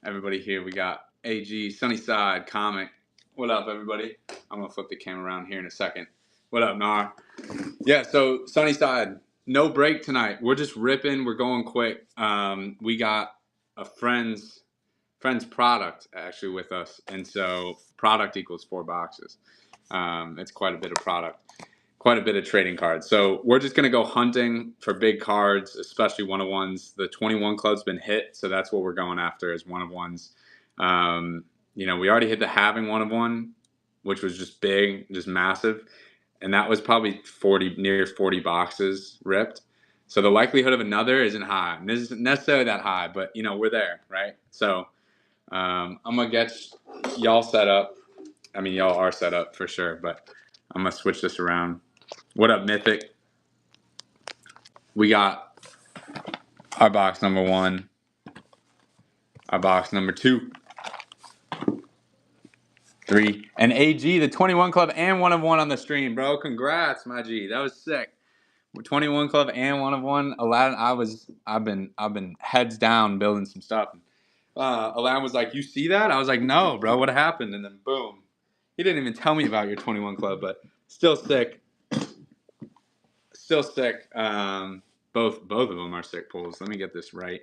everybody here. We got AG, Sunnyside, Comic. What up, everybody? I'm going to flip the camera around here in a second. What up, Nar? Yeah, so Sunnyside, no break tonight. We're just ripping. We're going quick. We got a friend's product actually with us. And so product equals 4 boxes. It's quite a bit of product. Quite a bit of trading cards. So we're just going to go hunting for big cards, especially one-of-ones. The 21 club's been hit, so that's what we're going after is one-of-ones. We already hit the halving one-of-one, which was just big, just massive. And that was probably near 40 boxes ripped. So the likelihood of another isn't high. It isn't necessarily that high, but, we're there, right? So I'm going to get y'all set up. I mean, y'all are set up for sure, but I'm going to switch this around. What up, Mythic? We got our box number 1, our box number 2, 3, and AG, the 21 club and 1-of-1 on the stream, bro. Congrats, my G. That was sick. 21 club and 1-of-1. Aladdin, I've been heads down building some stuff. Aladdin was like, "You see that?" I was like, "No, bro. What happened?" And then boom, he didn't even tell me about your 21 club, but still sick. Still sick. Both of them are sick pulls. Let me get this right.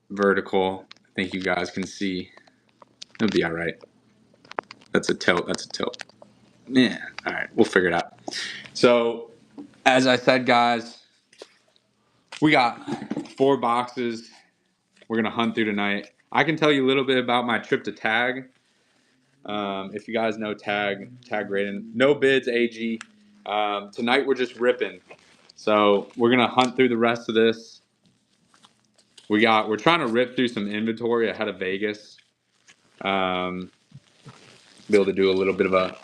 Vertical. I think you guys can see. It'll be all right. That's a tilt. Yeah. All right. We'll figure it out. So, as I said, guys, we got 4 boxes. We're gonna hunt through tonight. I can tell you a little bit about my trip to Tag. If you guys know Tag Raiden, no bids, AG. Tonight we're just ripping. So we're gonna hunt through the rest of this. We're trying to rip through some inventory ahead of Vegas. Be able to do a little bit of a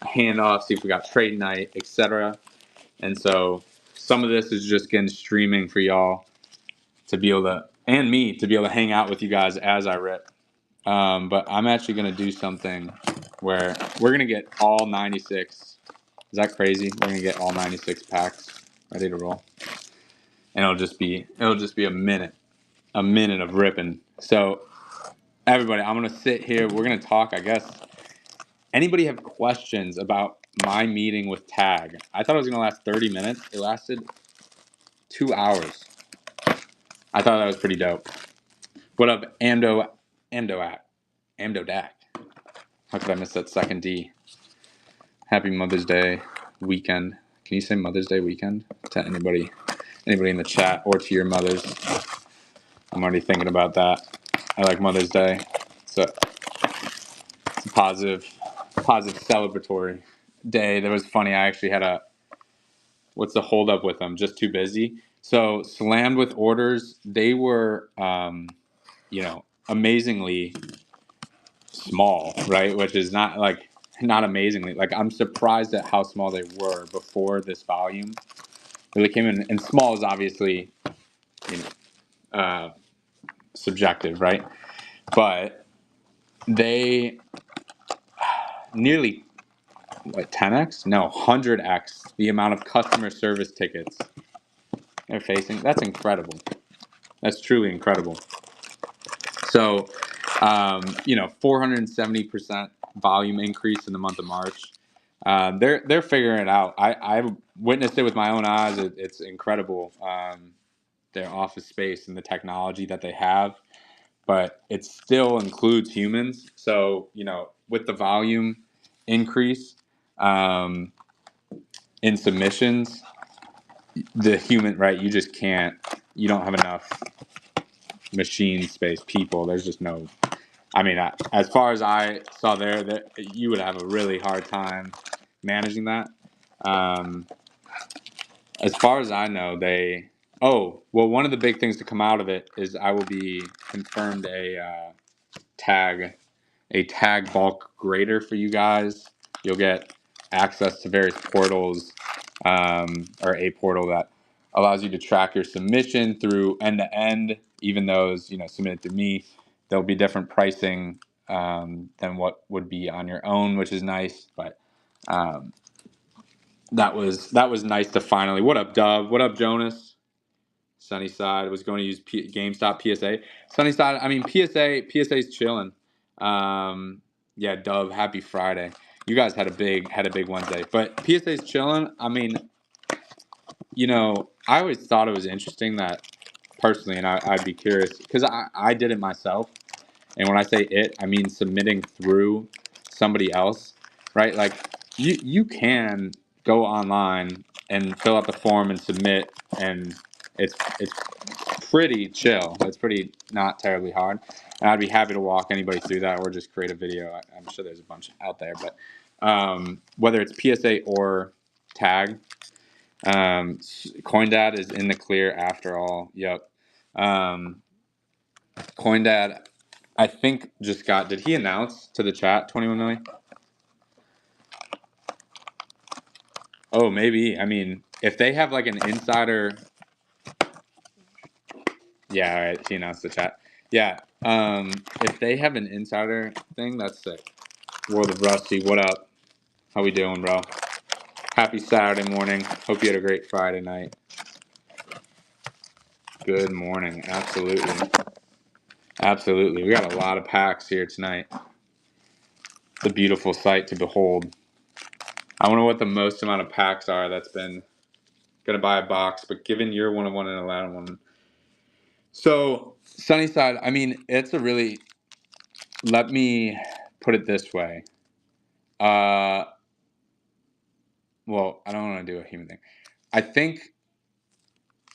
handoff, see if we got trade night, etc. And so some of this is just getting streaming for y'all to be able to, and me to be able to hang out with you guys as I rip. But I'm actually going to do something where we're going to get all 96. Is that crazy? We're going to get all 96 packs ready to roll. And it'll just be a minute of ripping. So everybody, I'm going to sit here. We're going to talk, I guess. Anybody have questions about my meeting with Tag? I thought it was going to last 30 minutes. It lasted 2 hours. I thought that was pretty dope. What up, Amdodak? How could I miss that second D? Happy Mother's Day weekend. Can you say Mother's Day weekend to anybody in the chat or to your mothers? I'm already thinking about that. I like Mother's Day. So it's a positive celebratory day. That was funny. I actually had what's the holdup with them? Just too busy. So slammed with orders. They were, amazingly small, right? Which is not amazingly. Like, I'm surprised at how small they were before this volume. Really came in, and small is obviously, subjective, right? But they nearly 10x, no, 100x the amount of customer service tickets they're facing. That's incredible. That's truly incredible. So, 470% volume increase in the month of March. They're figuring it out. I witnessed it with my own eyes. It's incredible. Their office space and the technology that they have, but it still includes humans. So, with the volume increase in submissions, the human, right? You don't have enough machine space, people. There's just no, as far as I saw there, that you would have a really hard time managing that. As far as I know, one of the big things to come out of it is I will be confirmed a tag bulk grader for you guys. You'll get access to various portals, or a portal that allows you to track your submission through end to end. Even those submitted to me, there'll be different pricing than what would be on your own, which is nice. But that was nice to finally. What up, Dove? What up, Jonas? Sunnyside was going to use GameStop PSA. Sunnyside, I mean PSA's chilling. Yeah, Dove, happy Friday. You guys had a big Wednesday, but PSA's chilling. I mean, I always thought it was interesting that personally, and I'd be curious because I did it myself. And when I say it, I mean submitting through somebody else, right? Like you can go online and fill out the form and submit, and it's pretty chill. It's pretty not terribly hard, and I'd be happy to walk anybody through that or just create a video. I'm sure there's a bunch out there, but whether it's PSA or tag, CoinDad is in the clear after all. Yep. CoinDad, I think just got. Did he announce to the chat 21 million? Oh, maybe. I mean, if they have like an insider, yeah, all right. He announced the chat. Yeah. If they have an insider thing, that's sick. World of Rusty, what up? How we doing, bro? Happy Saturday morning. Hope you had a great Friday night. Good morning. Absolutely. Absolutely. We got a lot of packs here tonight. It's a beautiful sight to behold. I wonder what the most amount of packs are that's been gonna buy a box, but given you're one of one and allowed one. So Sunnyside, I mean, it's a really, let me put it this way. Well, I don't want to do a human thing. I think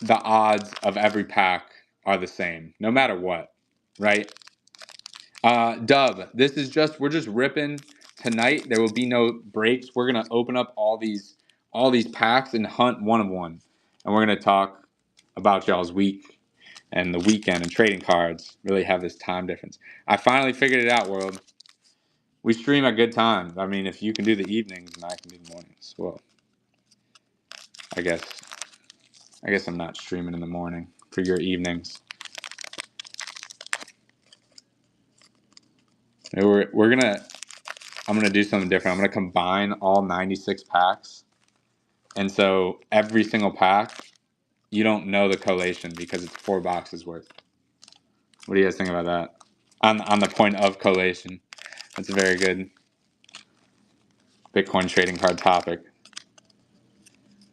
the odds of every pack are the same, no matter what, right? Dub, we're just ripping tonight. There will be no breaks. We're gonna open up all these packs and hunt one of one, and we're gonna talk about y'all's week and the weekend and trading cards. Really have this time difference. I finally figured it out, world. We stream at good times. I mean, if you can do the evenings and I can do the mornings, well, I guess I'm not streaming in the morning for your evenings. I'm gonna do something different. I'm gonna combine all 96 packs, and so every single pack, you don't know the collation because it's 4 boxes worth. What do you guys think about that? On the point of collation, that's a very good Bitcoin trading card topic.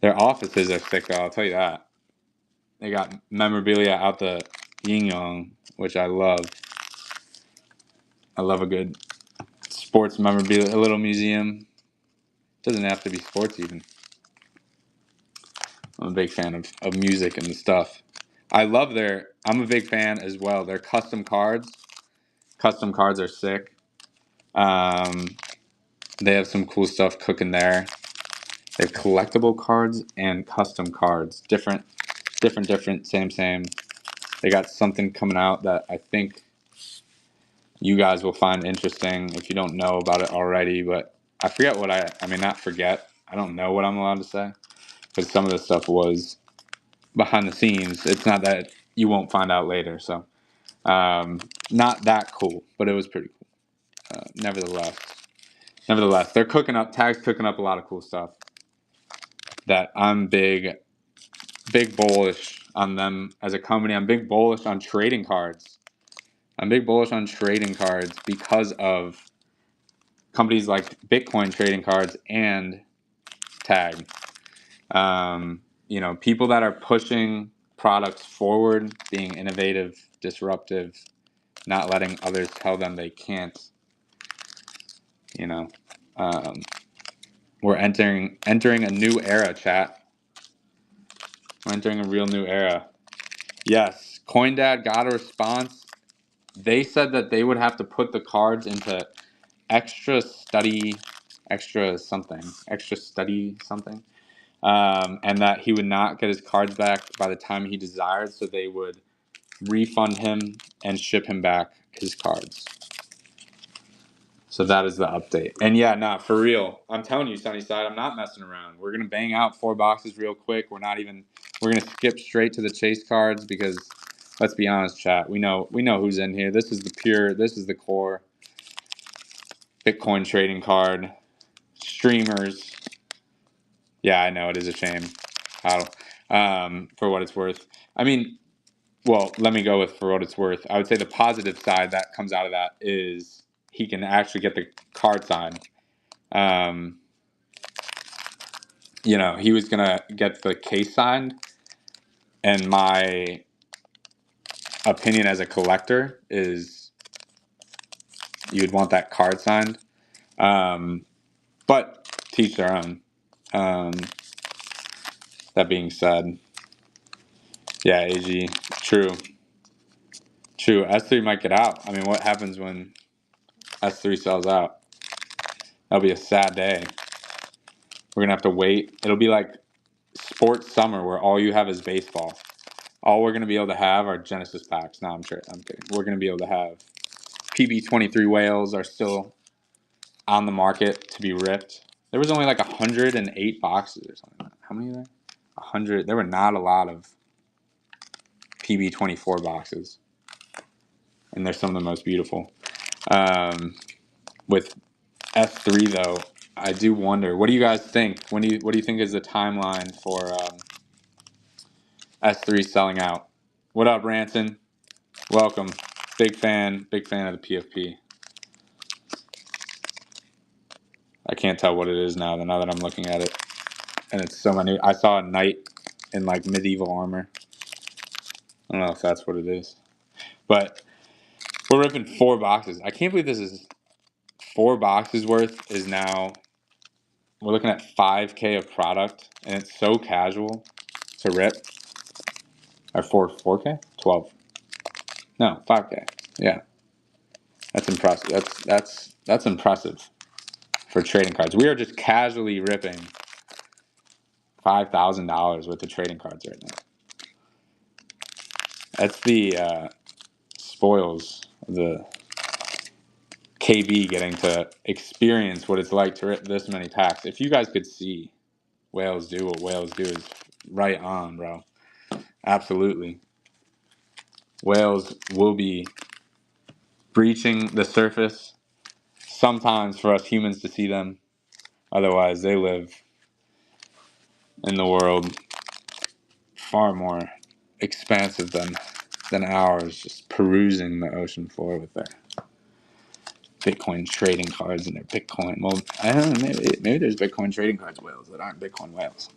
Their offices are sick, though. I'll tell you that. They got memorabilia out the yin yang, which I love. I love a good sports memorabilia, a little museum. Doesn't have to be sports even. I'm a big fan of music and the stuff. I'm a big fan as well. Their custom cards. Custom cards are sick. They have some cool stuff cooking there. They have collectible cards and custom cards. Different, same. They got something coming out that I think you guys will find interesting if you don't know about it already. But I forget not forget. I don't know what I'm allowed to say. Because some of this stuff was behind the scenes. It's not that you won't find out later. So, not that cool, but it was pretty cool. Nevertheless, they're cooking up. Tag's cooking up a lot of cool stuff. That I'm big bullish on them as a company. I'm big bullish on trading cards. Because of companies like Bitcoin trading cards and Tag. People that are pushing products forward, being innovative, disruptive, not letting others tell them they can't. We're entering a new era, chat. We're entering a real new era. Yes, CoinDad got a response. They said that they would have to put the cards into extra study something, and that he would not get his cards back by the time he desired, so they would refund him and ship him back his cards. So that is the update. And yeah, for real. I'm telling you, Sunnyside, I'm not messing around. We're gonna bang out 4 boxes real quick. We're gonna skip straight to the chase cards because let's be honest, chat. We know who's in here. This is the core Bitcoin trading card. Streamers. Yeah, I know it is a shame. I for what it's worth. I mean, well, let me go with for what it's worth. I would say the positive side that comes out of that is he can actually get the card signed. You know, he was going to get the case signed, and my opinion as a collector is you'd want that card signed. But teach their own. Um, that being said, yeah, AG, true. True. S3 might get out. I mean, what happens when S3 sells out? That'll be a sad day. We're going to have to wait. It'll be like sports summer where all you have is baseball. All we're going to be able to have are Genesis packs. No, I'm kidding. We're going to be able to have PB23 whales are still on the market to be ripped. There was only like 108 boxes or something. How many are there? 100. There were not a lot of PB24 boxes, and they're some of the most beautiful. With S3 though, I do wonder. What do you guys think? What do you think is the timeline for S3 selling out? What up, Ranson? Welcome. Big fan of the PFP. I can't tell what it is now that I'm looking at it. And it's so many. I saw a knight in like medieval armor. I don't know if that's what it is. But we're ripping 4 boxes. I can't believe this is 4 boxes worth is now. We're looking at 5K of product, and it's so casual to rip. Or 4K? 12. No, 5K. Yeah. That's impressive. That's impressive for trading cards. We are just casually ripping $5,000 worth of trading cards right now. That's the spoils of the KB getting to experience what it's like to rip this many packs. If you guys could see whales do what whales do, is right on, bro. Absolutely. Whales will be breaching the surface sometimes for us humans to see them. Otherwise, they live in the world far more expansive than ours, just perusing the ocean floor with their Bitcoin trading cards and their Bitcoin. Well, I don't know. Maybe there's Bitcoin trading cards whales that aren't Bitcoin whales.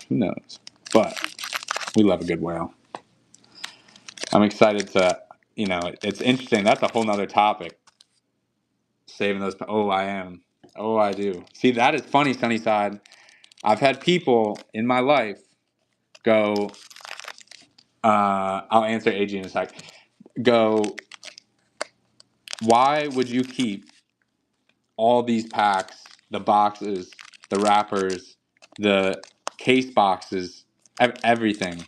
Who knows? But we love a good whale. I'm excited to, it's interesting. That's a whole nother topic. Saving those. Oh, I am. Oh, I do. See, that is funny, Sunnyside. I've had people in my life go, I'll answer AG in a sec. Go, why would you keep all these packs, the boxes, the wrappers, the case boxes, everything?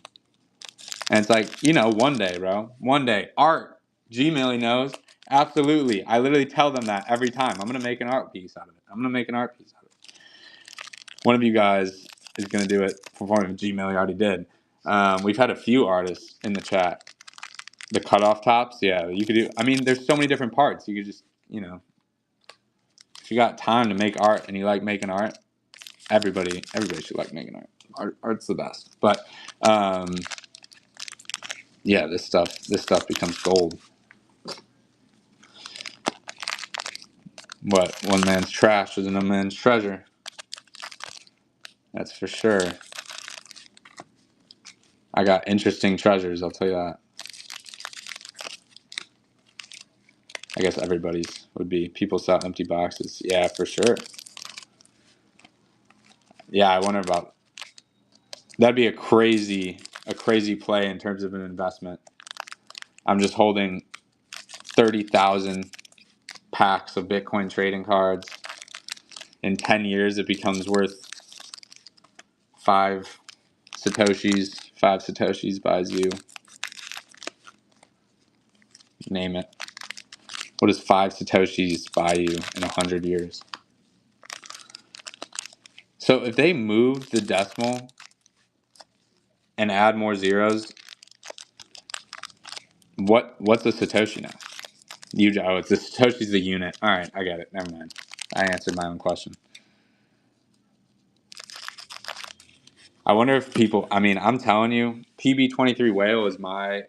And it's like, one day, bro. One day. Art. Gmail, he knows. Absolutely. I literally tell them that every time. I'm going to make an art piece out of it. One of you guys is going to do it performing Gmail. He already did. We've had a few artists in the chat. The cutoff tops, yeah, you could do. I mean, there's so many different parts. You could just, if you got time to make art and you like making art, everybody should like making art. Art's the best. But yeah, this stuff becomes gold. What one man's trash is another man's treasure. That's for sure. I got interesting treasures, I'll tell you that. I guess everybody's would be. People sell empty boxes. Yeah, for sure. Yeah, I wonder about. That'd be a crazy play in terms of an investment. I'm just holding 30,000 packs of Bitcoin trading cards. In 10 years, it becomes worth 5 Satoshis. 5 Satoshis buys you. Name it. What does 5 Satoshis buy you in 100 years? So if they move the decimal and add more zeros, what's a Satoshi now? It's the Satoshi's the unit. All right, I get it. Never mind. I answered my own question. I wonder if people. I mean, I'm telling you, PB23 Whale is my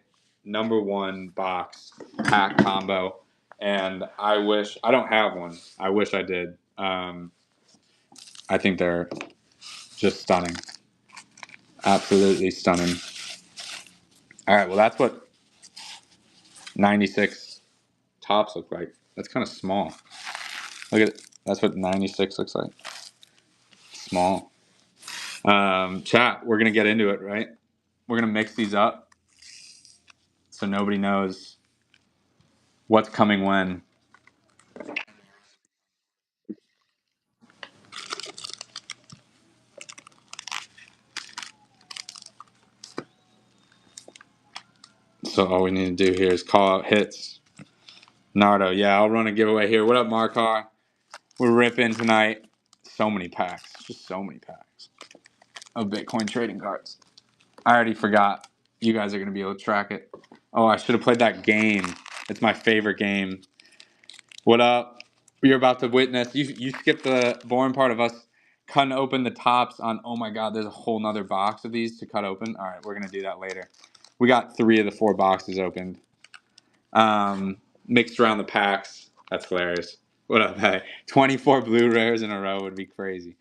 #1 box pack combo, and I don't have one. I wish I did. I think they're just stunning, absolutely stunning. All right, well that's what 96 tops look like. That's kind of small. Look at it. That's what 96 looks like. Small. Chat. We're gonna get into it, right? We're gonna mix these up so nobody knows what's coming when. So all we need to do here is call out hits. Nardo, yeah, I'll run a giveaway here. What up, Markar? We're ripping tonight. So many packs, just so many packs of Bitcoin trading cards. I already forgot. You guys are gonna be able to track it. Oh, I should have played that game. It's my favorite game. What up? You're about to witness. You skipped the boring part of us cutting open the tops on. Oh my God, there's a whole nother box of these to cut open. All right, we're gonna do that later. We got 3 of the 4 boxes opened. Mixed around the packs. That's hilarious. What up, hey? 24 blue rares in a row would be crazy.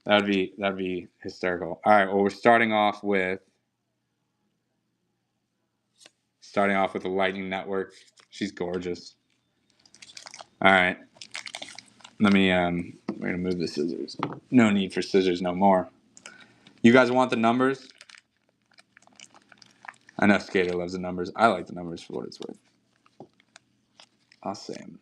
That'd be hysterical. All right, well we're starting off with the Lightning Network. She's gorgeous. All right. We're gonna move the scissors. No need for scissors no more. You guys want the numbers? I know Skater loves the numbers. I like the numbers for what it's worth. I'll say them.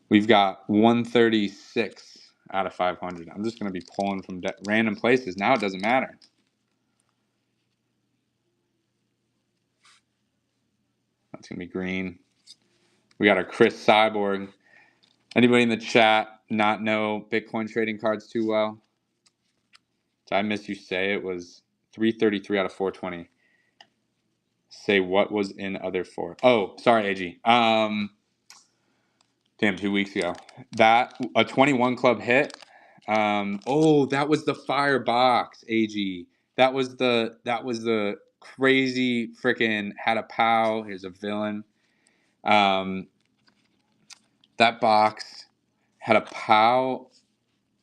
We've got 136 out of 500. I'm just going to be pulling from random places. Now it doesn't matter. That's going to be green. We got our Chris Cyborg. Anybody in the chat not know Bitcoin trading cards too well? Did I miss you say it was 333 out of 420? Say what was in other 4. Oh, sorry, AG. Damn, 2 weeks ago. That a 21 club hit. That was the fire box, AG. That was the crazy freaking had a pow. Here's a villain. Um, that box had a pow.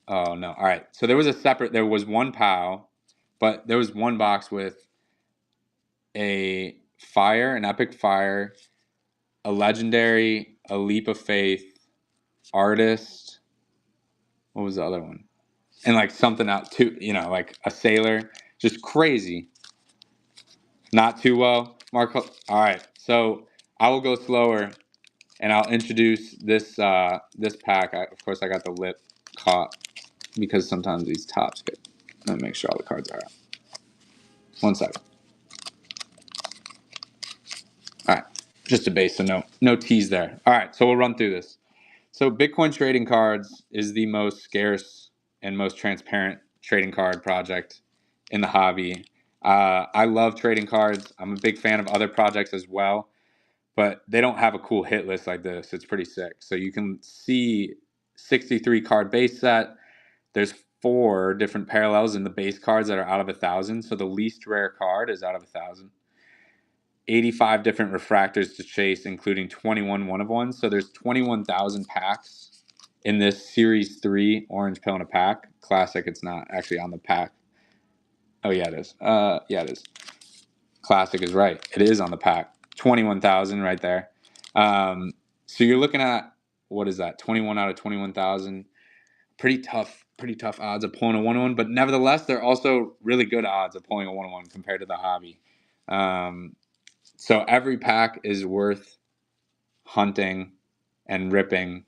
Oh no! All right. So there was one pow, but there was one box with a fire, an epic fire, a legendary, a leap of faith, artist. What was the other one? And like something out too, like a sailor, just crazy. Not too well, Marco. All right, so I will go slower, and I'll introduce this pack. Of course, I got the lip caught because sometimes these tops get. Let me make sure all the cards are out. 1 second. All right, just a base, so no T's there. All right, so we'll run through this. So Bitcoin trading cards is the most scarce and most transparent trading card project in the hobby. I love trading cards. I'm a big fan of other projects as well, but they don't have a cool hit list like this. It's pretty sick. So you can see 63 card base set. There's 4 different parallels in the base cards that are out of 1,000. So the least rare card is out of 1,000. 85 different refractors to chase, including 21 one of ones. So there's 21,000 packs in this Series 3 orange pill in a pack. Classic, it's not actually on the pack. Oh, yeah, it is. Yeah, it is. Classic is right. It is on the pack. 21,000 right there. So you're looking at, what is that? 21 out of 21,000. Pretty tough odds of pulling a 1-1, but nevertheless, they're also really good odds of pulling a 1-1 compared to the hobby. So every pack is worth hunting and ripping.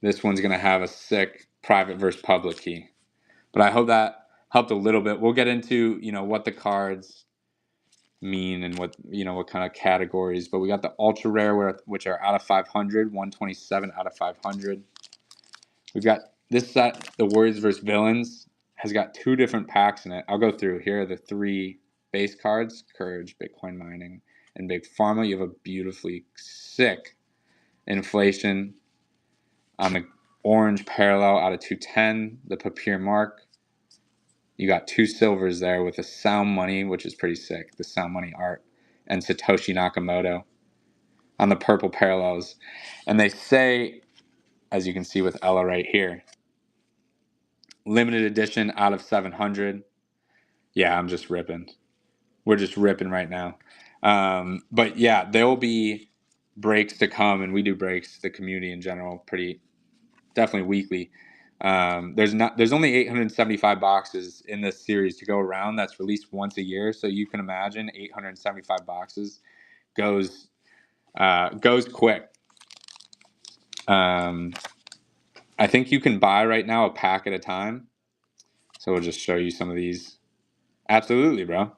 This one's going to have a sick private versus public key. But I hope that helped a little bit. We'll get into, what the cards mean and what kind of categories. But we got the ultra rare, which are out of 500, 127 out of 500. We've got this set, the Warriors versus Villains, has got 2 different packs in it. I'll go through. Here are the 3 base cards: Courage, Bitcoin Mining, and Big Pharma. You have a beautifully sick inflation on the orange parallel out of 210, the Papier Mark. You got 2 silvers there with a Sound Money, which is pretty sick. The Sound Money art, and Satoshi Nakamoto on the purple parallels. And they say, as you can see with Ella right here, limited edition out of 700. Yeah, I'm just ripping. We're just ripping right now. But yeah, there will be breaks to come, and we do breaks, the community in general, pretty definitely weekly. There's only 875 boxes in this series to go around. That's released once a year, so you can imagine 875 boxes goes quick. I think you can buy right now a pack at a time. So we'll just show you some of these. Absolutely, bro.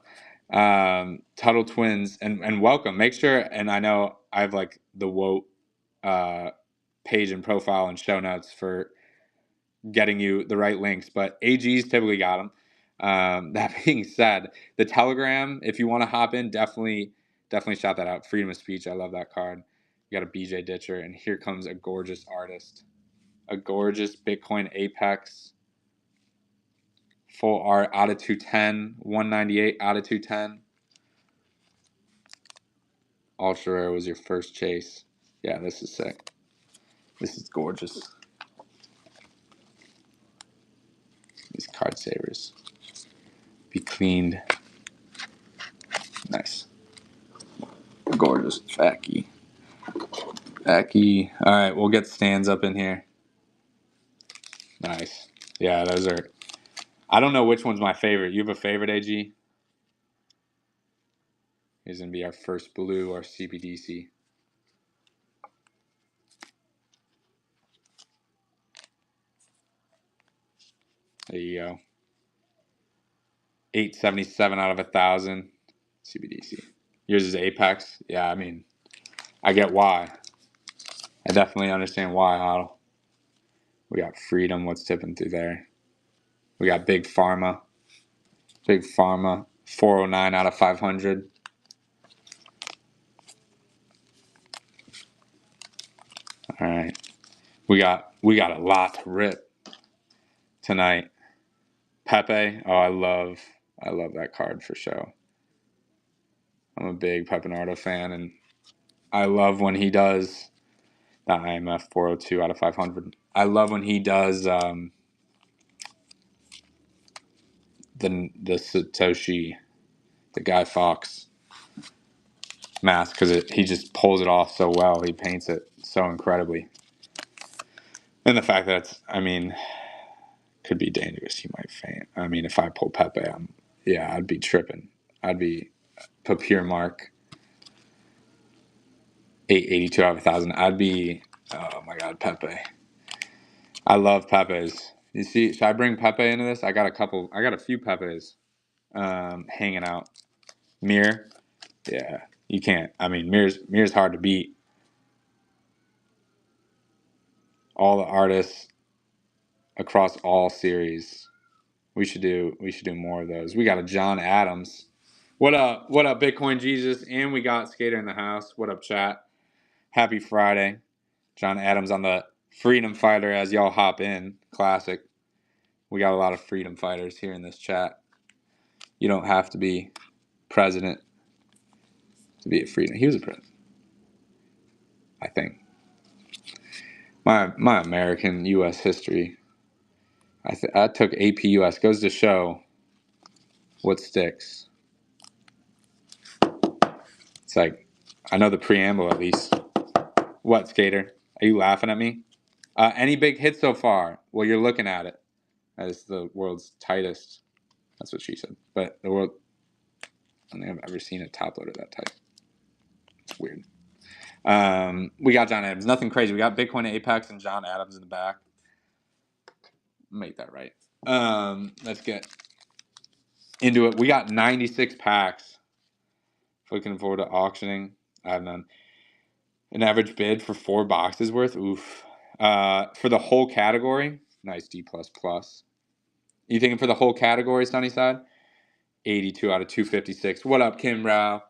Tuttle Twins and welcome. Make sure, and I know I have like the WOTE page and profile and show notes for getting you the right links, but AG's typically got them. That being said, the Telegram, if you want to hop in, definitely shout that out. Freedom of speech. I love that card. You got a BJ Ditcher, and here comes a gorgeous artist, a gorgeous Bitcoin Apex full art out of 210, 198 out of 210. Ultra rare was your first chase. Yeah, this is sick. This is gorgeous. These card savers be cleaned. Nice. Gorgeous. Facky. All right, we'll get stands up in here. Nice. Yeah, those are. I don't know which one's my favorite. You have a favorite, AG? Here's going to be our first blue, our CBDC. There you go. 877 out of 1,000 CBDC. Yours is Apex. Yeah, I mean, I get why. I definitely understand why, Hodl. We got Freedom. What's tipping through there? We got Big Pharma. Big Pharma. 409 out of 500. All right. We got a lot to rip tonight. Pepe. Oh, I love that card for show. I'm a big Pepinardo fan, and I love when he does the IMF 402 out of 500. I love when he does the Satoshi, the Guy Fawkes mask, because he just pulls it off so well. He paints it so incredibly. And the fact that it's, I mean, could be dangerous. He might faint. I mean, if I pull Pepe, I'd be tripping. I'd be Papier Mark 882 out of 1,000. I'd be, oh my God, Pepe. I love Pepe's. You see, should I bring Pepe into this? I got a few Pepes hanging out. Mir, yeah, you can't. I mean, Mir's hard to beat. All the artists across all series. We should do more of those. We got a John Adams. What up, Bitcoin Jesus? And we got Skater in the house. What up, chat? Happy Friday. John Adams on the Freedom Fighter as y'all hop in. Classic. We got a lot of freedom fighters here in this chat. You don't have to be president to be a freedom. He was a president, I think. My American U.S. history. I took AP US. Goes to show what sticks. It's like, I know the preamble at least. What, Skater? Are you laughing at me? Any big hits so far? Well, you're looking at it as the world's tightest. That's what she said. But the world, I don't think I've ever seen a top loader that tight. It's weird. We got John Adams. Nothing crazy. We got Bitcoin Apex and John Adams in the back. Make that right. Let's get into it. We got 96 packs. Looking forward to auctioning. I have none. An average bid for 4 boxes worth. Oof. For the whole category, nice D++. You thinking for the whole category, Sunnyside? 82 out of 256. What up, Kim Rao?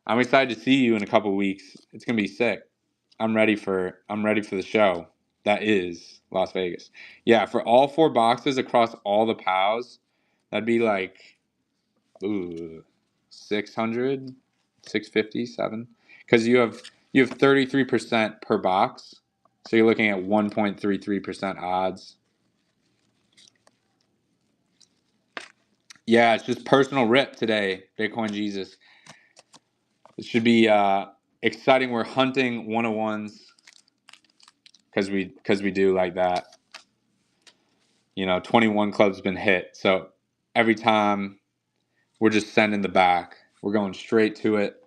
I'm excited to see you in a couple weeks. It's gonna be sick. I'm ready for the show. That is Las Vegas. Yeah, for all 4 boxes across all the POWs, That'd be like, 600, 650, 7. Because you have 33% per box. So you're looking at 1.33% odds. Yeah, it's just personal rip today, Bitcoin Jesus. It should be exciting. We're hunting 101s because we do like that. 21 club's been hit. So every time we're just sending the back. We're going straight to it,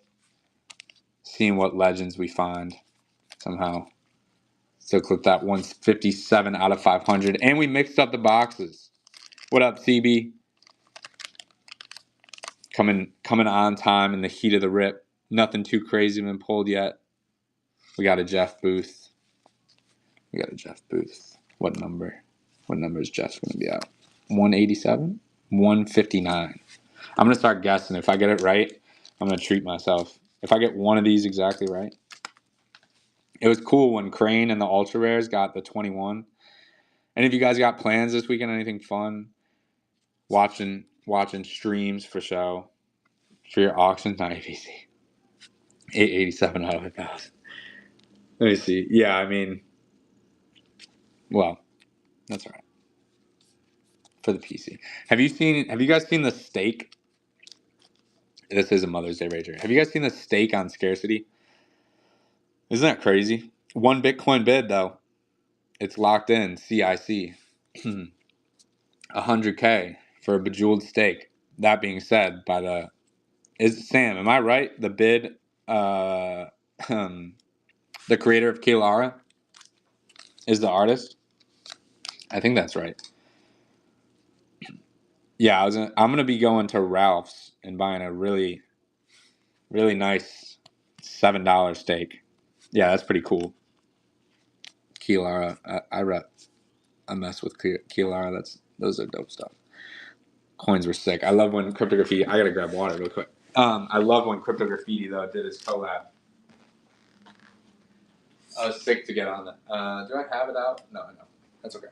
seeing what legends we find somehow. So clip that 157 out of 500. And we mixed up the boxes. What up, CB? Coming on time in the heat of the rip. Nothing too crazy been pulled yet. We got a Jeff Booth. What number? What number is Jeff's going to be at? 187? 159. I'm going to start guessing. If I get it right, I'm going to treat myself. If I get one of these exactly right. It was cool when Crane and the Ultra Rares got the 21. And if you guys got plans this weekend, anything fun, watching streams for show, for your auctions, not ABC. 887 out of 1,000. Let me see. Yeah, I mean, well, that's all right. For the PC. Have you guys seen the stake? This is a Mother's Day rager. Have you guys seen the stake on scarcity? Isn't that crazy? One Bitcoin bid though. It's locked in. CIC. 100K for a bejeweled stake. That being said, is Sam, am I right? The bid, the creator of Kilara is the artist. I think that's right. Yeah, I'm gonna be going to Ralph's and buying a really, really nice $7 steak. Yeah, that's pretty cool. Kilara, I mess with Kilara. Those are dope stuff. Coins were sick. I love when Cryptography. I gotta grab water real quick. I love when Cryptograffiti though did his collab. I was sick to get on that. Do I have it out? No, I don't. That's okay.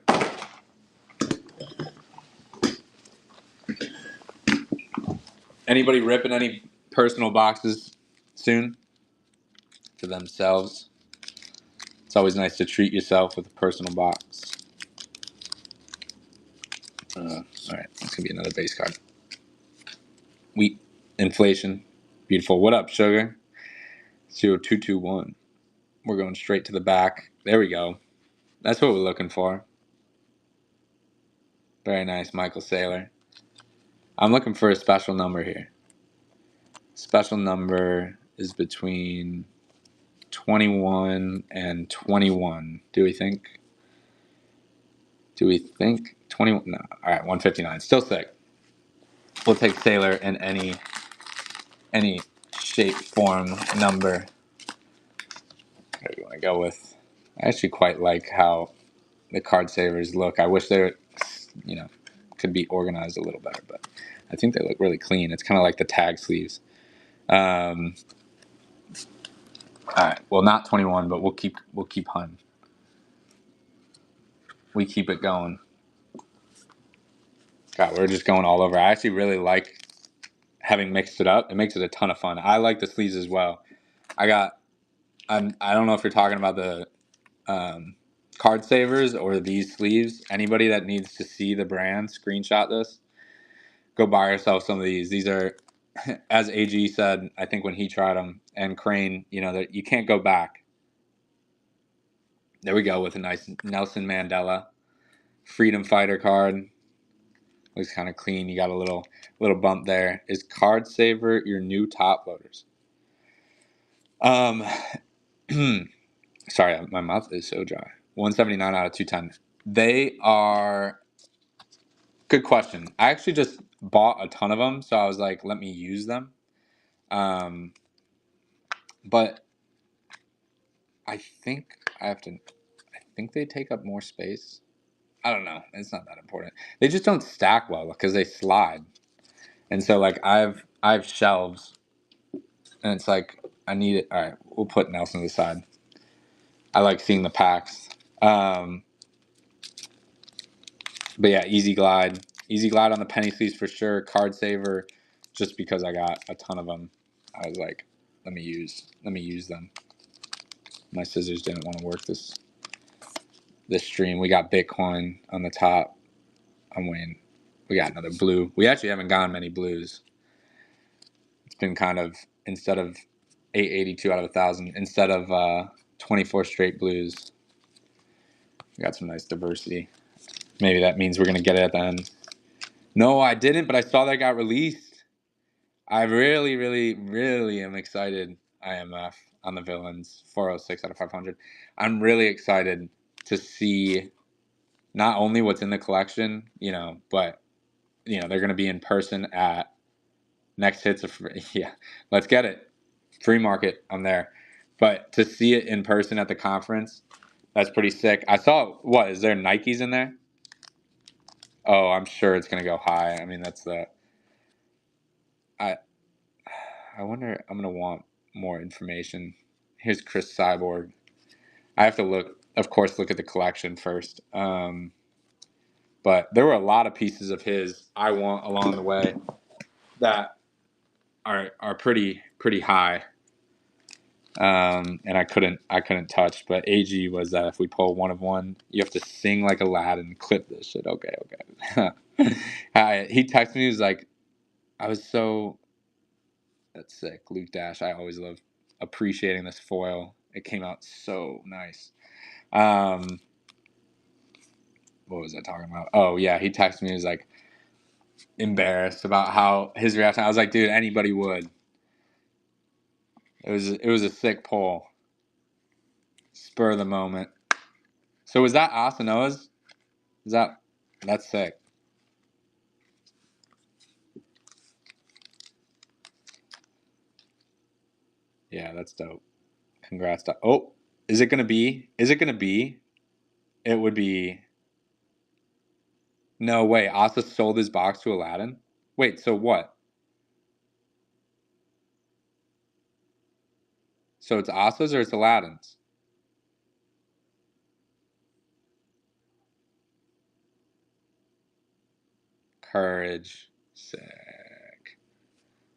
Anybody ripping any personal boxes soon for themselves? It's always nice to treat yourself with a personal box. All right, that's gonna be another base card. Wheat, inflation, beautiful. What up, sugar? 0221. We're going straight to the back. There we go. That's what we're looking for. Very nice, Michael Saylor. I'm looking for a special number here. Special number is between 21 and 21. Do we think 21? No. All right, 159. Still sick. We'll take Sailor in any shape, form, number. What do you want to go with? I actually quite like how the card savers look. I wish they could be organized a little better, but I think they look really clean. It's kind of like the tag sleeves. All right. Well, not 21, but we'll keep hunting. We keep it going. God, we're just going all over. I actually really like having mixed it up. It makes it a ton of fun. I like the sleeves as well. I don't know if you're talking about the card savers or these sleeves. Anybody that needs to see the brand, screenshot this. Go buy yourself some of these. These are, as AG said, I think when he tried them, and Crane, that you can't go back. There we go with a nice Nelson Mandela freedom fighter card. Looks kind of clean. You got a little bump there. Is Card Saver your new top loaders? Sorry, my mouth is so dry. 179 out of 210. They are. Good question. I actually just bought a ton of them, so I was like, let me use them. But I think I think they take up more space. I don't know. It's not that important. They just don't stack well because they slide. And so like I've shelves, and it's like I need it. All right, we'll put Nelson aside. I like seeing the packs. But yeah, Easy Glide. Easy Glide on the penny sleeves for sure. Card Saver, just because I got a ton of them. I was like, let me use them. My scissors didn't want to work this stream. We got Bitcoin on the top. I'm waiting. We got another blue. We actually haven't gotten many blues. It's been kind of, instead of 882 out of 1,000, instead of 24 straight blues. We got some nice diversity. Maybe that means we're going to get it at the end. No, I didn't, but I saw that got released. I really, really, really am excited. IMF on the villains, 406 out of 500. I'm really excited to see not only what's in the collection, but they're going to be in person at Next Hits of yeah. Let's get it. Free market. I'm there. But to see it in person at the conference, that's pretty sick. I saw what is there Nikes in there? Oh, I'm sure it's going to go high. I mean, that's the I wonder. I'm going to want more information. Here's Chris Cyborg. I have to look, of course, look at the collection first. But there were a lot of pieces of his I want along the way that are pretty high. And I couldn't touch. But AG was that if we pull one of one, you have to sing like Aladdin, clip this shit. Okay. He texted me. He was like, I was so that's sick. Luke Dash. I always love appreciating this foil. It came out so nice. What was I talking about? Oh yeah, he texted me. He was like embarrassed about how his reaction. I was like, dude, anybody would. It was a sick pull. Spur of the moment. So was that Asanoa's? That's sick. Yeah, that's dope. Congrats to oh, is it gonna be? It would be no way. Asa sold his box to Aladdin? Wait, so what? So it's Asa's or it's Aladdin's? Courage. Sick.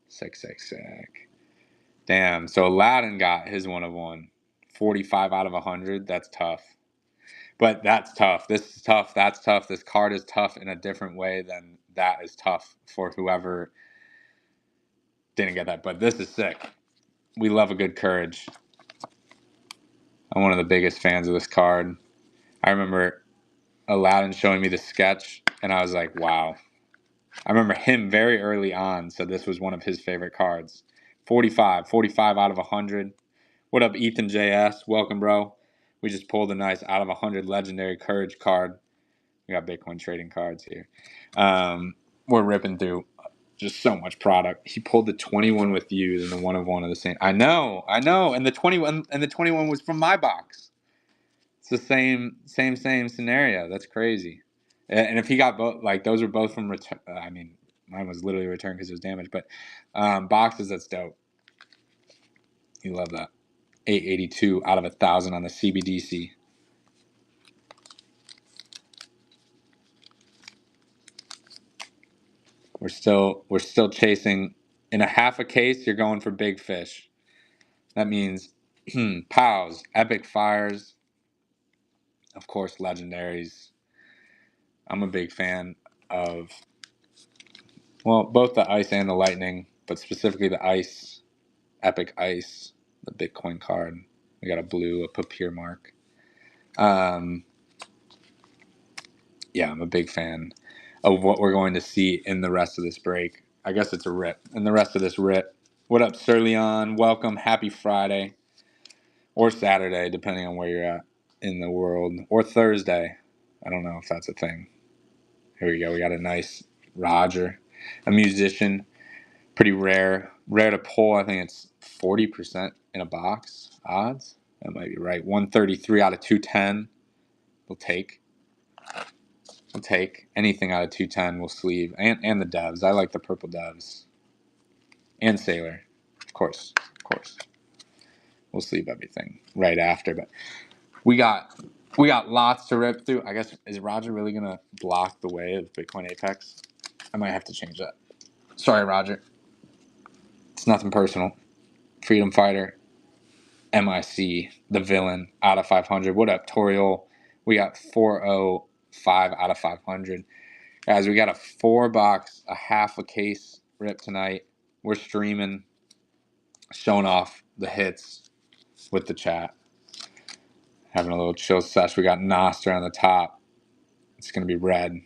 Sick. Damn. So Aladdin got his one of one. 45 out of 100. That's tough. But that's tough. This is tough. That's tough. This card is tough in a different way than that is tough for whoever didn't get that. But this is sick. We love a good courage. I'm one of the biggest fans of this card. I remember Aladdin showing me the sketch, and I was like, wow. I remember him very early on said this was one of his favorite cards. 45 out of 100. What up, Ethan JS? Welcome, bro. We just pulled a nice out of 100 legendary courage card. We got Bitcoin trading cards here. We're ripping through just so much product. He pulled the 21 with you and the one of one of the same. I know. And the 21 was from my box. It's the same scenario. That's crazy. And if he got both, like those were both from return. I mean, mine was literally returned because it was damaged. But boxes, that's dope. You love that. 882 out of 1,000 on the CBDC. We're still chasing. In a half a case, you're going for big fish. That means POWs, epic fires, of course, legendaries. I'm a big fan of, well, both the ice and the lightning, but specifically the ice, epic ice, the Bitcoin card. We got a blue, a papier mark. Yeah, I'm a big fan of what we're going to see in the rest of this break. I guess it's a rip. And the rest of this rip. What up, Sir Leon? Welcome. Happy Friday. Or Saturday, depending on where you're at in the world. Or Thursday. I don't know if that's a thing. Here we go. We got a nice Roger. A musician. Pretty rare. Rare to pull. I think it's 40% in a box. Odds? That might be right. 133 out of 210. We'll take. We'll take anything out of 210. We'll sleeve. And the devs. I like the purple devs. And Sailor. Of course. We'll sleeve everything right after. But we got We got lots to rip through. I guess, is Roger really going to block the way of Bitcoin Apex? I might have to change that. Sorry, Roger. It's nothing personal. Freedom Fighter, MIC, the villain, out of 500. What up, Toriel? We got 405 out of 500. Guys, we got a 4-box, a half a case rip tonight. We're streaming, showing off the hits with the chat. Having a little chill sesh. We got Noster on the top. It's going to be red.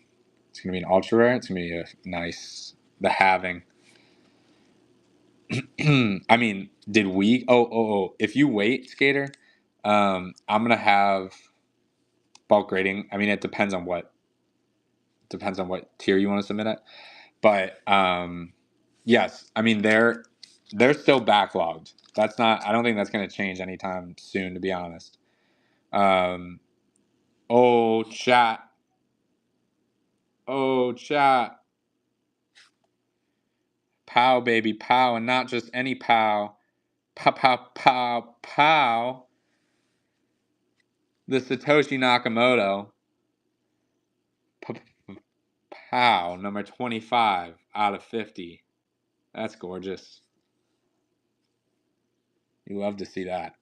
It's going to be an ultra rare. It's going to be a nice, the halving. I mean, did we? Oh. If you wait, Skater, I'm going to have bulk grading. I mean, it depends on what tier you want to submit at. But yes, I mean, they're still backlogged. That's not, I don't think that's going to change anytime soon, to be honest. Oh, chat. Oh, chat. Pow, baby, pow, and not just any pow. Pow, pow, pow, pow. The Satoshi Nakamoto. Pow, number 25 out of 50. That's gorgeous. You love to see that.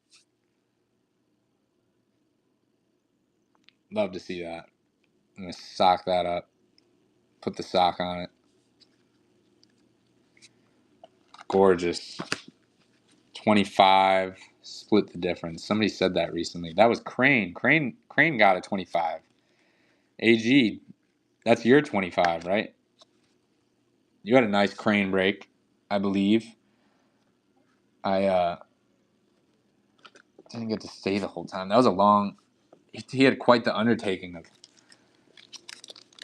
Love to see that. I'm going to sock that up. Put the sock on it. Gorgeous. 25. Split the difference. Somebody said that recently. That was Crane. Crane got a 25. AG, that's your 25, right? You had a nice Crane break, I believe. I didn't get to stay the whole time. That was a long... He had quite the undertaking of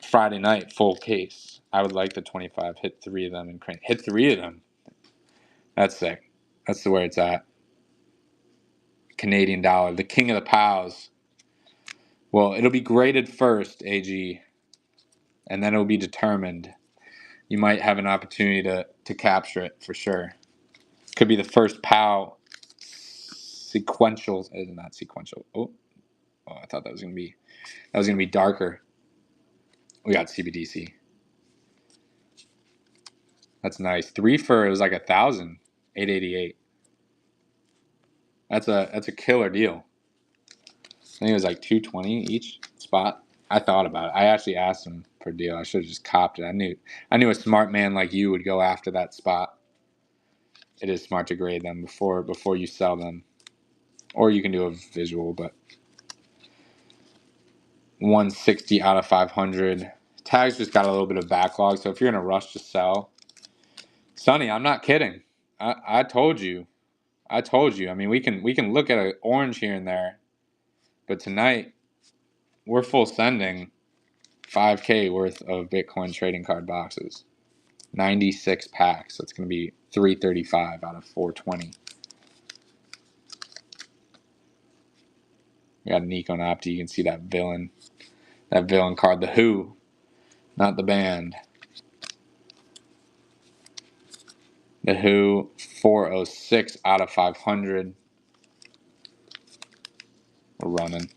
Friday night, full case. I would like the 25. Hit 3 of them in Crane. Hit 3 of them. That's sick. That's the where it's at. Canadian dollar. The king of the pows. Well, it'll be graded first, AG, and then it'll be determined. You might have an opportunity to capture it for sure. Could be the first POW sequential. Not sequential. Oh, I thought that was gonna be darker. We got CBDC. That's nice. 3 for, it was like 1,000. 888. That's a killer deal. I think it was like 220 each spot. I thought about it. I actually asked him for a deal. I should have just copped it. I knew a smart man like you would go after that spot. It is smart to grade them before you sell them. Or you can do a visual, but 160 out of 500. Tags just got a little bit of backlog, so if you're in a rush to sell, Sonny, I'm not kidding. I told you. I told you. I mean, we can look at an orange here and there, but tonight we're full sending 5K worth of Bitcoin trading card boxes. 96 packs. That's going to be 335 out of 420. We got Nico and Opti. You can see that villain card. The Who, not the band. The Who, 406 out of 500. We're running.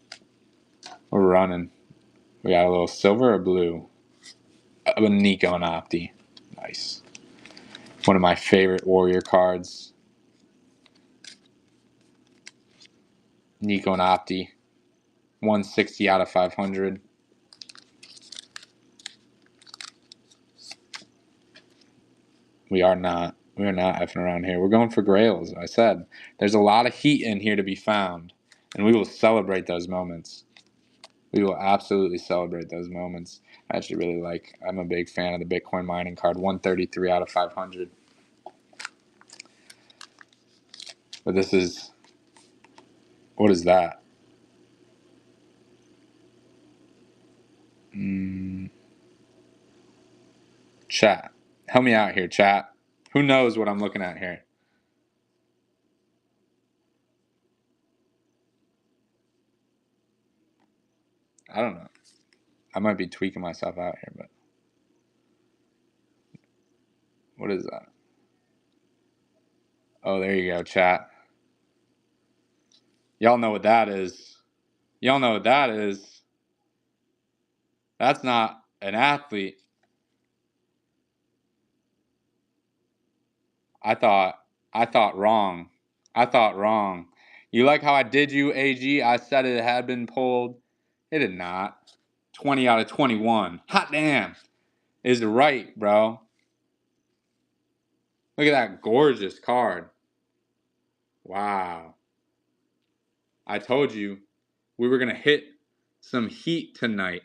We got a little silver or blue? Nico and Opti. Nice. One of my favorite Warrior cards. Nico and Opti. 160 out of 500. We are not effing around here. We're going for grails. I said there's a lot of heat in here to be found, and we will celebrate those moments. We will absolutely celebrate those moments. I actually really I'm a big fan of the Bitcoin mining card. 133 out of 500. But this is, what is that? Chat. Help me out here, chat. Who knows what I'm looking at here? I don't know. I might be tweaking myself out here, but what is that? Oh, there you go, chat. Y'all know what that is. Y'all know what that is. That's not an athlete. I thought wrong. I thought wrong. You like how I did you, AG? I said it had been pulled. It did not. 20 out of 21. Hot damn. Is right, bro. Look at that gorgeous card. Wow. I told you we were going to hit some heat tonight.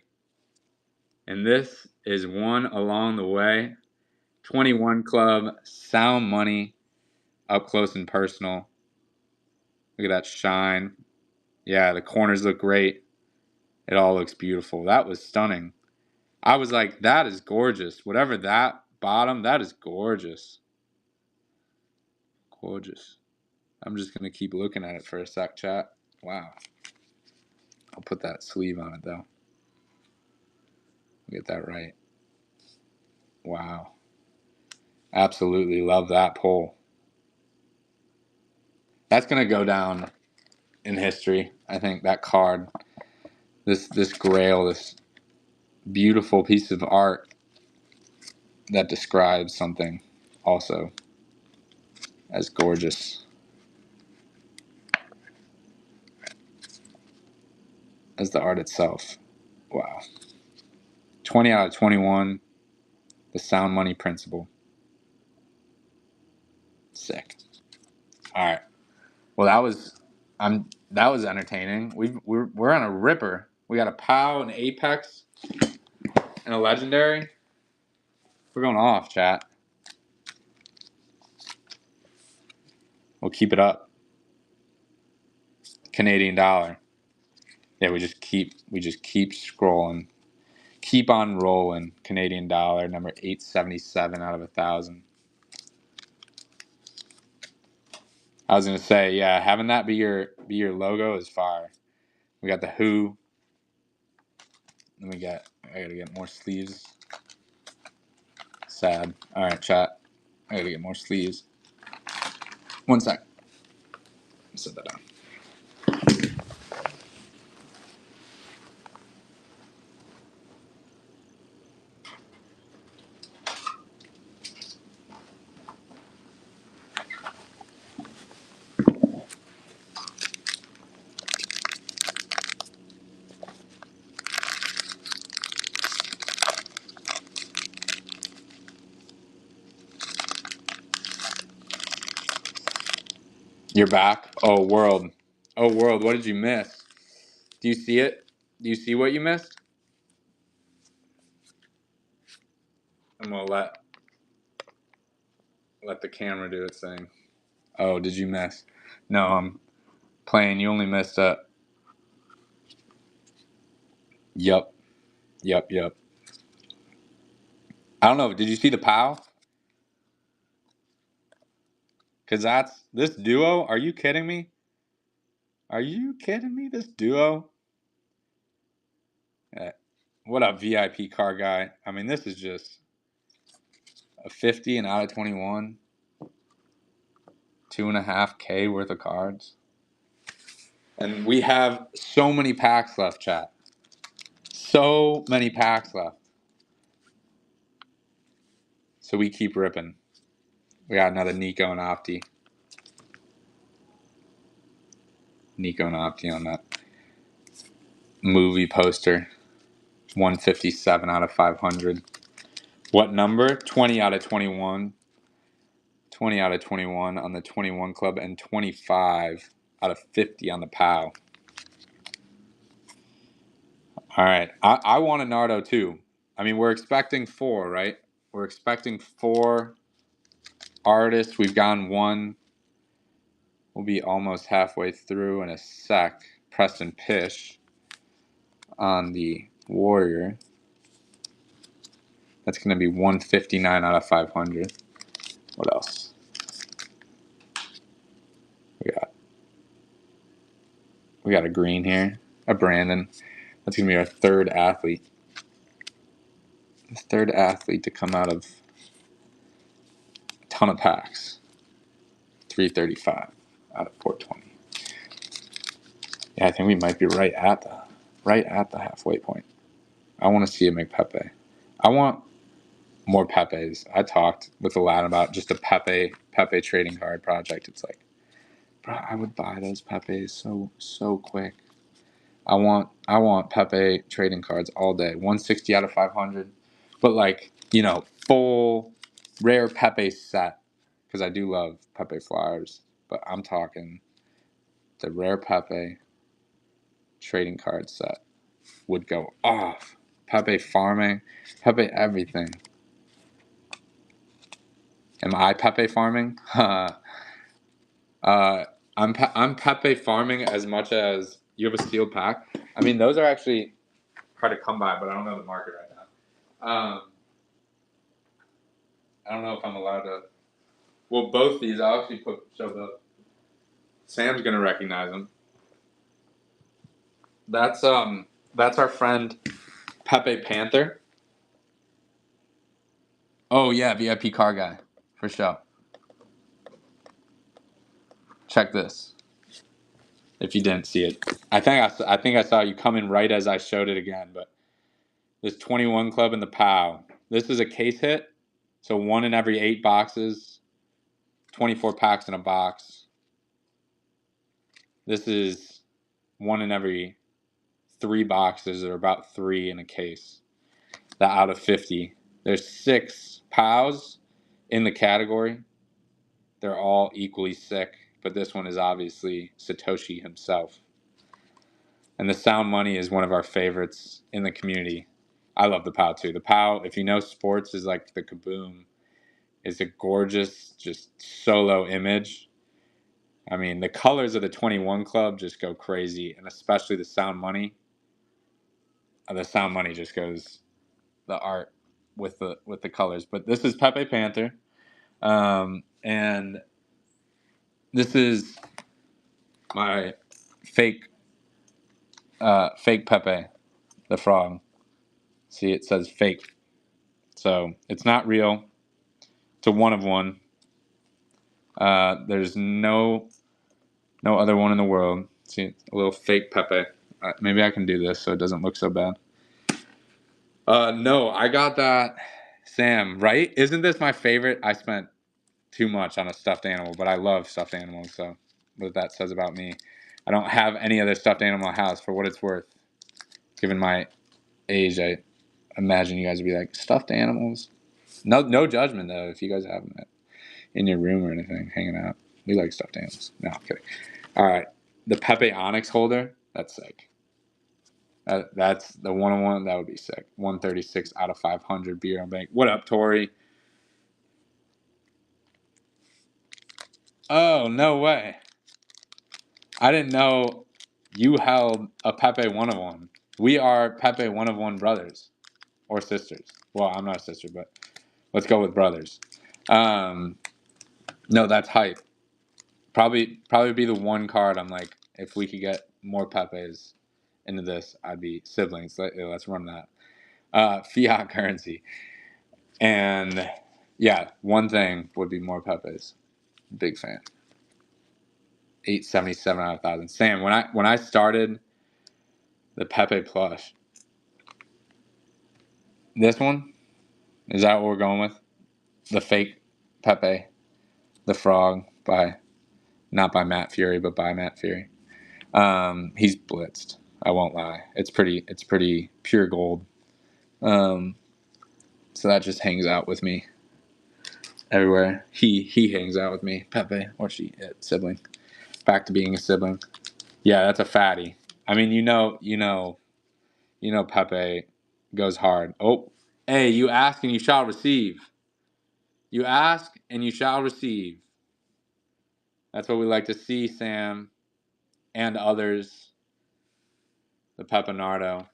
And this is one along the way. 21 Club, Sound Money, up close and personal. Look at that shine. Yeah, the corners look great. It all looks beautiful. That was stunning. I was like, that is gorgeous. Whatever that bottom, that is gorgeous. Gorgeous. I'm just going to keep looking at it for a sec, chat. Wow. I'll put that sleeve on it, though. Get that right. Wow. Absolutely love that pull. That's going to go down in history. I think that card, this grail, this beautiful piece of art that describes something also as gorgeous as the art itself. Wow. 20 out of 21. The Sound Money Principle. Sick. All right. Well, that was entertaining. We're on a ripper. We got a POW, an Apex, and a Legendary. We're going off, chat. We'll keep it up. Canadian dollar. Yeah, we just keep scrolling. Keep on rolling. Canadian dollar, number 877 out of 1,000. I was gonna say, yeah, having that be your logo is fire. We got the Who. Then I gotta get more sleeves. Sad. All right, chat. I gotta get more sleeves. One sec. Set that down. You're back. Oh, world. Oh, world. What did you miss? Do you see it? Do you see what you missed? I'm gonna let the camera do its thing. Oh, did you miss? No, I'm playing. You only missed a. Yup. Yup. Yup. I don't know. Did you see the POW? Because that's this duo. Are you kidding me? Are you kidding me? This duo. What a VIP car guy. I mean, this is just a 50 and out of 21. 2.5K worth of cards. And we have so many packs left, chat. So many packs left. So we keep ripping. We got another Nico and Opti. Nico and Opti on that movie poster. 157 out of 500. What number? 20 out of 21. 20 out of 21 on the 21 Club and 25 out of 50 on the POW. All right. I want a Nardo too. I mean, we're expecting 4, right? We're expecting 4 artists. We've gone 1. We'll be almost halfway through in a sec. Preston Pish on the Warrior. That's going to be 159 out of 500. What else? We got a green here. A Brandon. That's going to be our third athlete. The third athlete to come out of a ton of packs. 335 out of 420. Yeah, I think we might be right at the halfway point. I want to see it make Pepe. I want more Pepes. I talked with a lad about just a Pepe trading card project. It's like, bro, I would buy those Pepes so quick. I want Pepe trading cards all day. 160 out of 500. But like, full rare Pepe set. Because I do love Pepe Flyers. But I'm talking the rare Pepe trading card set would go off. Pepe farming, Pepe everything. Am I Pepe farming? I'm Pepe farming as much as you have a sealed pack. I mean, those are actually hard to come by, but I don't know the market right now. I don't know if I'm allowed to. Well, both these I'll actually show the. Sam's gonna recognize them. That's our friend Pepe Panther. Oh yeah, VIP car guy for sure. Check this. If you didn't see it, I think I saw you come in right as I showed it again. But this 21 club in the POW. This is a case hit, so 1 in every 8 boxes, 24 packs in a box. This is 1 in every 3 boxes, or about 3 in a case. That out of 50, there's 6 POWs in the category. They're all equally sick, but this one is obviously Satoshi himself. And the Sound Money is one of our favorites in the community. I love the POW too. The POW, if you know sports, is like the Kaboom. It's a gorgeous, just solo image. I mean, the colors of the 21 Club just go crazy, and especially the Sound Money. The Sound Money just goes the art with the colors. But this is Pepe Panther, and this is my fake Pepe, the frog. See, it says fake, so it's not real. It's a 1 of 1. There's no other one in the world. See, a little fake Pepe. Maybe I can do this so it doesn't look so bad. No, I got that. Sam, right? Isn't this my favorite? I spent too much on a stuffed animal, but I love stuffed animals, so what that says about me. I don't have any other stuffed animal in my house, for what it's worth. Given my age, I imagine you guys would be like, stuffed animals? No judgment, though, if you guys have them in your room or anything, hanging out. We like stuffed animals. No, I'm kidding. All right. The Pepe Onyx holder, that's sick. That's the 1-on-1. That would be sick. 136 out of 500 beer on bank. What up, Tori? Oh, no way. I didn't know you held a Pepe 1-on-1. We are Pepe 1-on-1 brothers or sisters. Well, I'm not a sister, but let's go with brothers. No, that's hype. Probably be the one card I'm like, if we could get more Pepes into this, I'd be siblings. Let's run that. Fiat currency. And yeah, one thing would be more Pepes. Big fan. 877 out of 1,000. Sam, when I started the Pepe plush, this one, is that what we're going with? The fake Pepe, the frog, not by Matt Fury, but by Matt Fury. He's blitzed. I won't lie. It's pretty pure gold. So that just hangs out with me everywhere. He hangs out with me. Pepe, or she, sibling. Back to being a sibling. Yeah, that's a fatty. I mean, Pepe goes hard. Oh, hey, you ask and you shall receive. You ask and you shall receive. That's what we like to see, Sam, and others. The Pepinardo,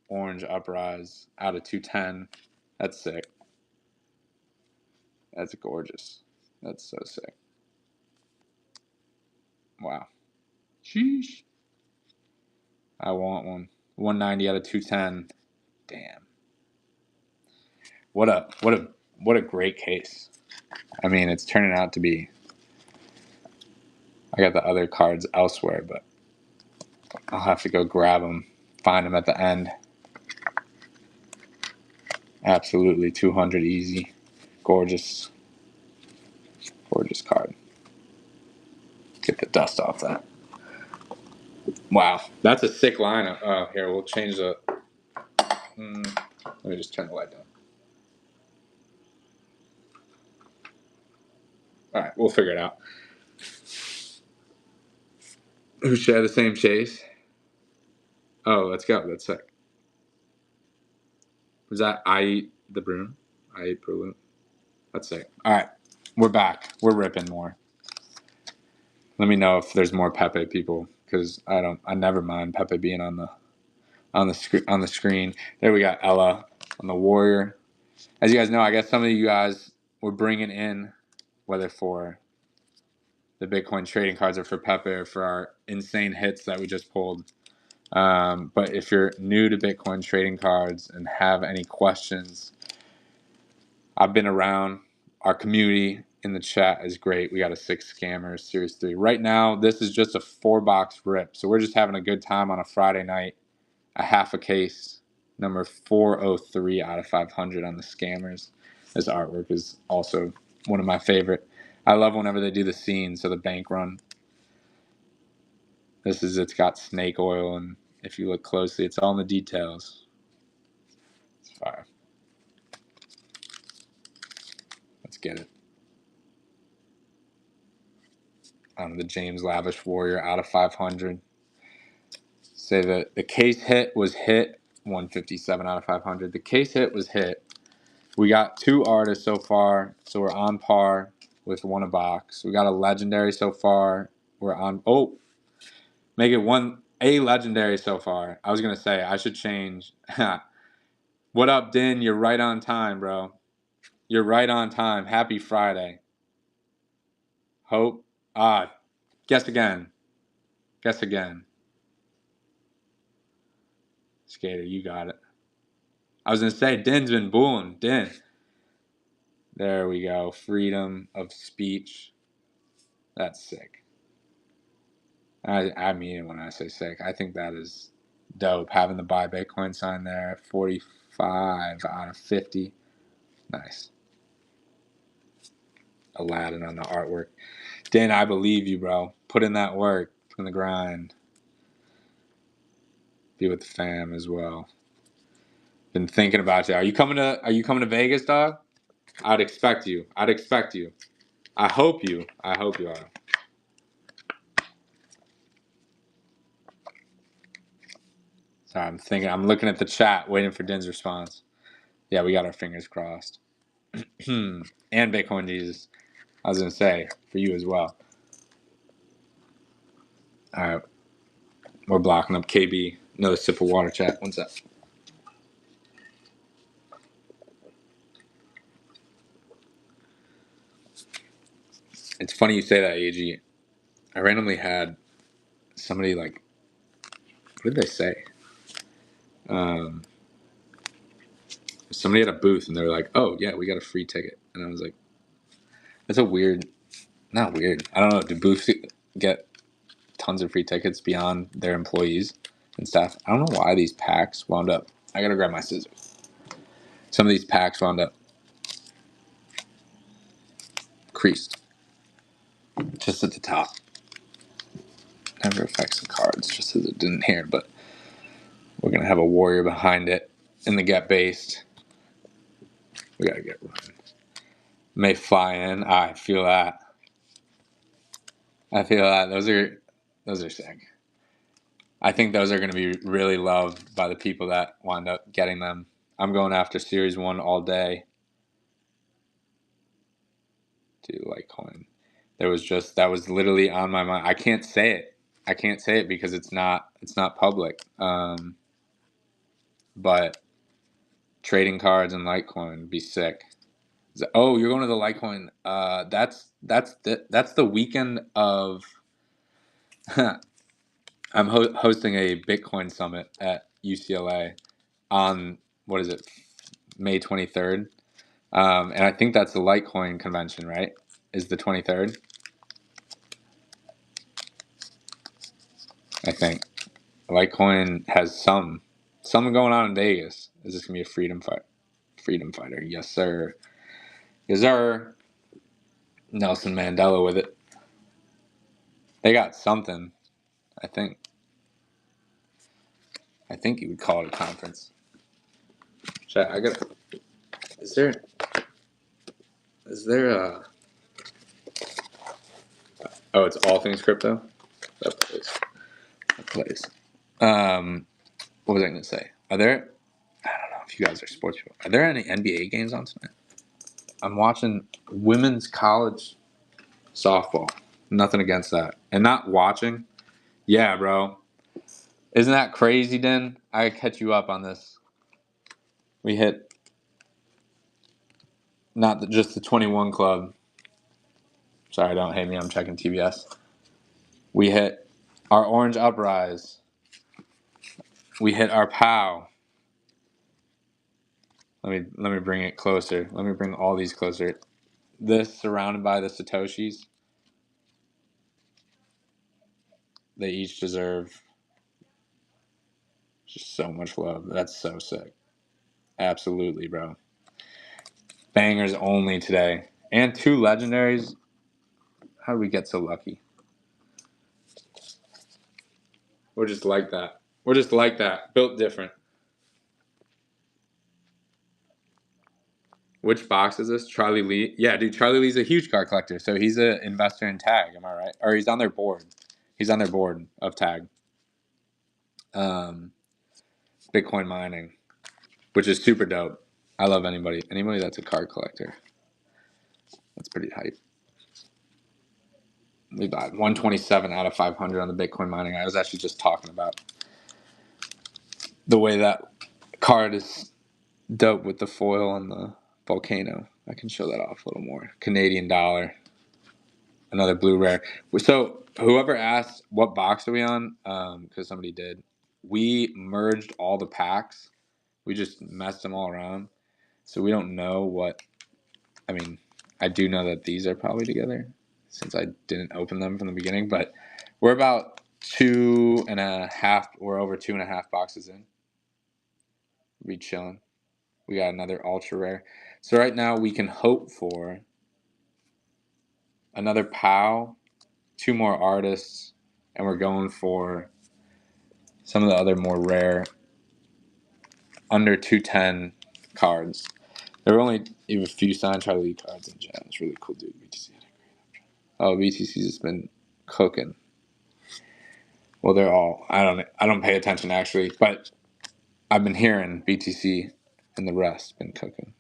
Orange Uprise out of 210. That's sick. That's gorgeous. That's so sick. Wow. Sheesh. I want one. 190 out of 210. Damn. What a great case. I mean, it's turning out to be. I got the other cards elsewhere, but I'll have to go grab them, find them at the end. Absolutely 200 easy. Gorgeous. Gorgeous card. Get the dust off that. Wow, that's a sick lineup. Oh, here, we'll change the... let me just turn the light down. All right, we'll figure it out. Who share the same chase? Oh, let's go. That's sick. Was that I Eat the Broom? I Eat Broom. That's sick. All right, we're back. We're ripping more. Let me know if there's more Pepe people, because I never mind Pepe being on the screen. There we got Ella on the Warrior. As you guys know, I guess some of you guys were bringing in, whether for the Bitcoin trading cards or for Pepe or for our insane hits that we just pulled. But if you're new to Bitcoin trading cards and have any questions, I've been around. Our community in the chat is great. We got a 6 Scammers Series 3. Right now, this is just a 4-box rip. So we're just having a good time on a Friday night. A half a case, number 403 out of 500 on the Scammers. This artwork is also one of my favorite. I love whenever they do the scene, so the bank run. It's got snake oil, and if you look closely, it's all in the details. It's fire. Let's get it. The James Lavish Warrior out of 500. Say that the case hit was hit, 157 out of 500. The case hit was hit. We got 2 artists so far, so we're on par with 1 a box. We got a legendary so far. We're on, make it a legendary so far. I was going to say, I should change. What up, Din? You're right on time, bro. You're right on time. Happy Friday. Hope. Guess again. Guess again. Skater, you got it. I was going to say, Din's been booing. Din. There we go. Freedom of speech. That's sick. I mean it when I say sick. I think that is dope. Having the buy Bitcoin sign there, 45 out of 50. Nice. Aladdin on the artwork. Dan, I believe you, bro. Put in that work. Put in the grind. Be with the fam as well. Been thinking about you. Are you coming to Vegas, dog? I'd expect you. I hope you are. Sorry, I'm looking at the chat, waiting for Din's response. Yeah, we got our fingers crossed. And Bitcoin Jesus. I was going to say, for you as well. All right. We're blocking up KB. Another sip of water, chat. One sec. It's funny you say that, AG. I randomly had somebody what did they say? Somebody at a booth, and they were like, oh, yeah, we got a free ticket. And I was like, that's not weird. I don't know. Do booths get tons of free tickets beyond their employees and staff? I don't know why these packs wound up. I got to grab my scissors. Some of these packs wound up creased. Just at the top. Never affects the cards, just as it didn't here, but we're going to have a warrior behind it in the get based. We got to get running. May fly in. I feel that. Those are sick. I think those are going to be really loved by the people that wind up getting them. I'm going after Series 1 all day. To Litecoin. That was literally on my mind. I can't say it because it's not public. But trading cards and Litecoin would be sick. Oh, you're going to the Litecoin. That's the weekend of. I'm hosting a Bitcoin summit at UCLA on what is it, May 23rd, and I think that's the Litecoin convention, right? Is the 23rd? I think. Litecoin has something going on in Vegas. Is this gonna be a freedom fight? Freedom fighter, yes sir, yes sir. Nelson Mandela with it. They got something. I think. I think you would call it a conference. Chat. I got. Is there? Is there a? Oh, it's all things crypto. That place. That place. What was I gonna say? Are there? I don't know if you guys are sports people. Are there any NBA games on tonight? I'm watching women's college softball. Nothing against that. And not watching. Yeah, bro. Isn't that crazy, Den? I could catch you up on this. We hit just the 21 club. Sorry, don't hate me. I'm checking TBS. We hit our Orange Uprise. We hit our POW. Let me bring it closer. Let me bring all these closer. This surrounded by the Satoshis. They each deserve just so much love. That's so sick. Absolutely, bro. Bangers only today. And 2 legendaries. How did we get so lucky? We're just like that. We're just like that. Built different. Which box is this? Charlie Lee? Yeah, dude, Charlie Lee's a huge card collector. So he's an investor in Tag, am I right? Or he's on their board. He's on their board of Tag. Bitcoin mining, which is super dope. I love anybody that's a card collector. That's pretty hype. We got 127 out of 500 on the Bitcoin mining. I was actually just talking about the way that card is dope with the foil and the volcano. I can show that off a little more. Canadian dollar. Another blue rare. So whoever asked what box are we on, because somebody did, we merged all the packs. We just messed them all around. So we don't know what, I mean, I do know that these are probably together since I didn't open them from the beginning, but we're about 2.5, we're over 2.5 boxes in. We chilling. We got another ultra rare. So right now we can hope for another POW, 2 more artists, and we're going for some of the other more rare under 210 cards. There were only a few signed Charlie Lee cards in chat. It's really cool, dude. BTC. Oh, BTC's just been cooking. Well, they're all. I don't pay attention actually, but I've been hearing BTC and the rest been cooking.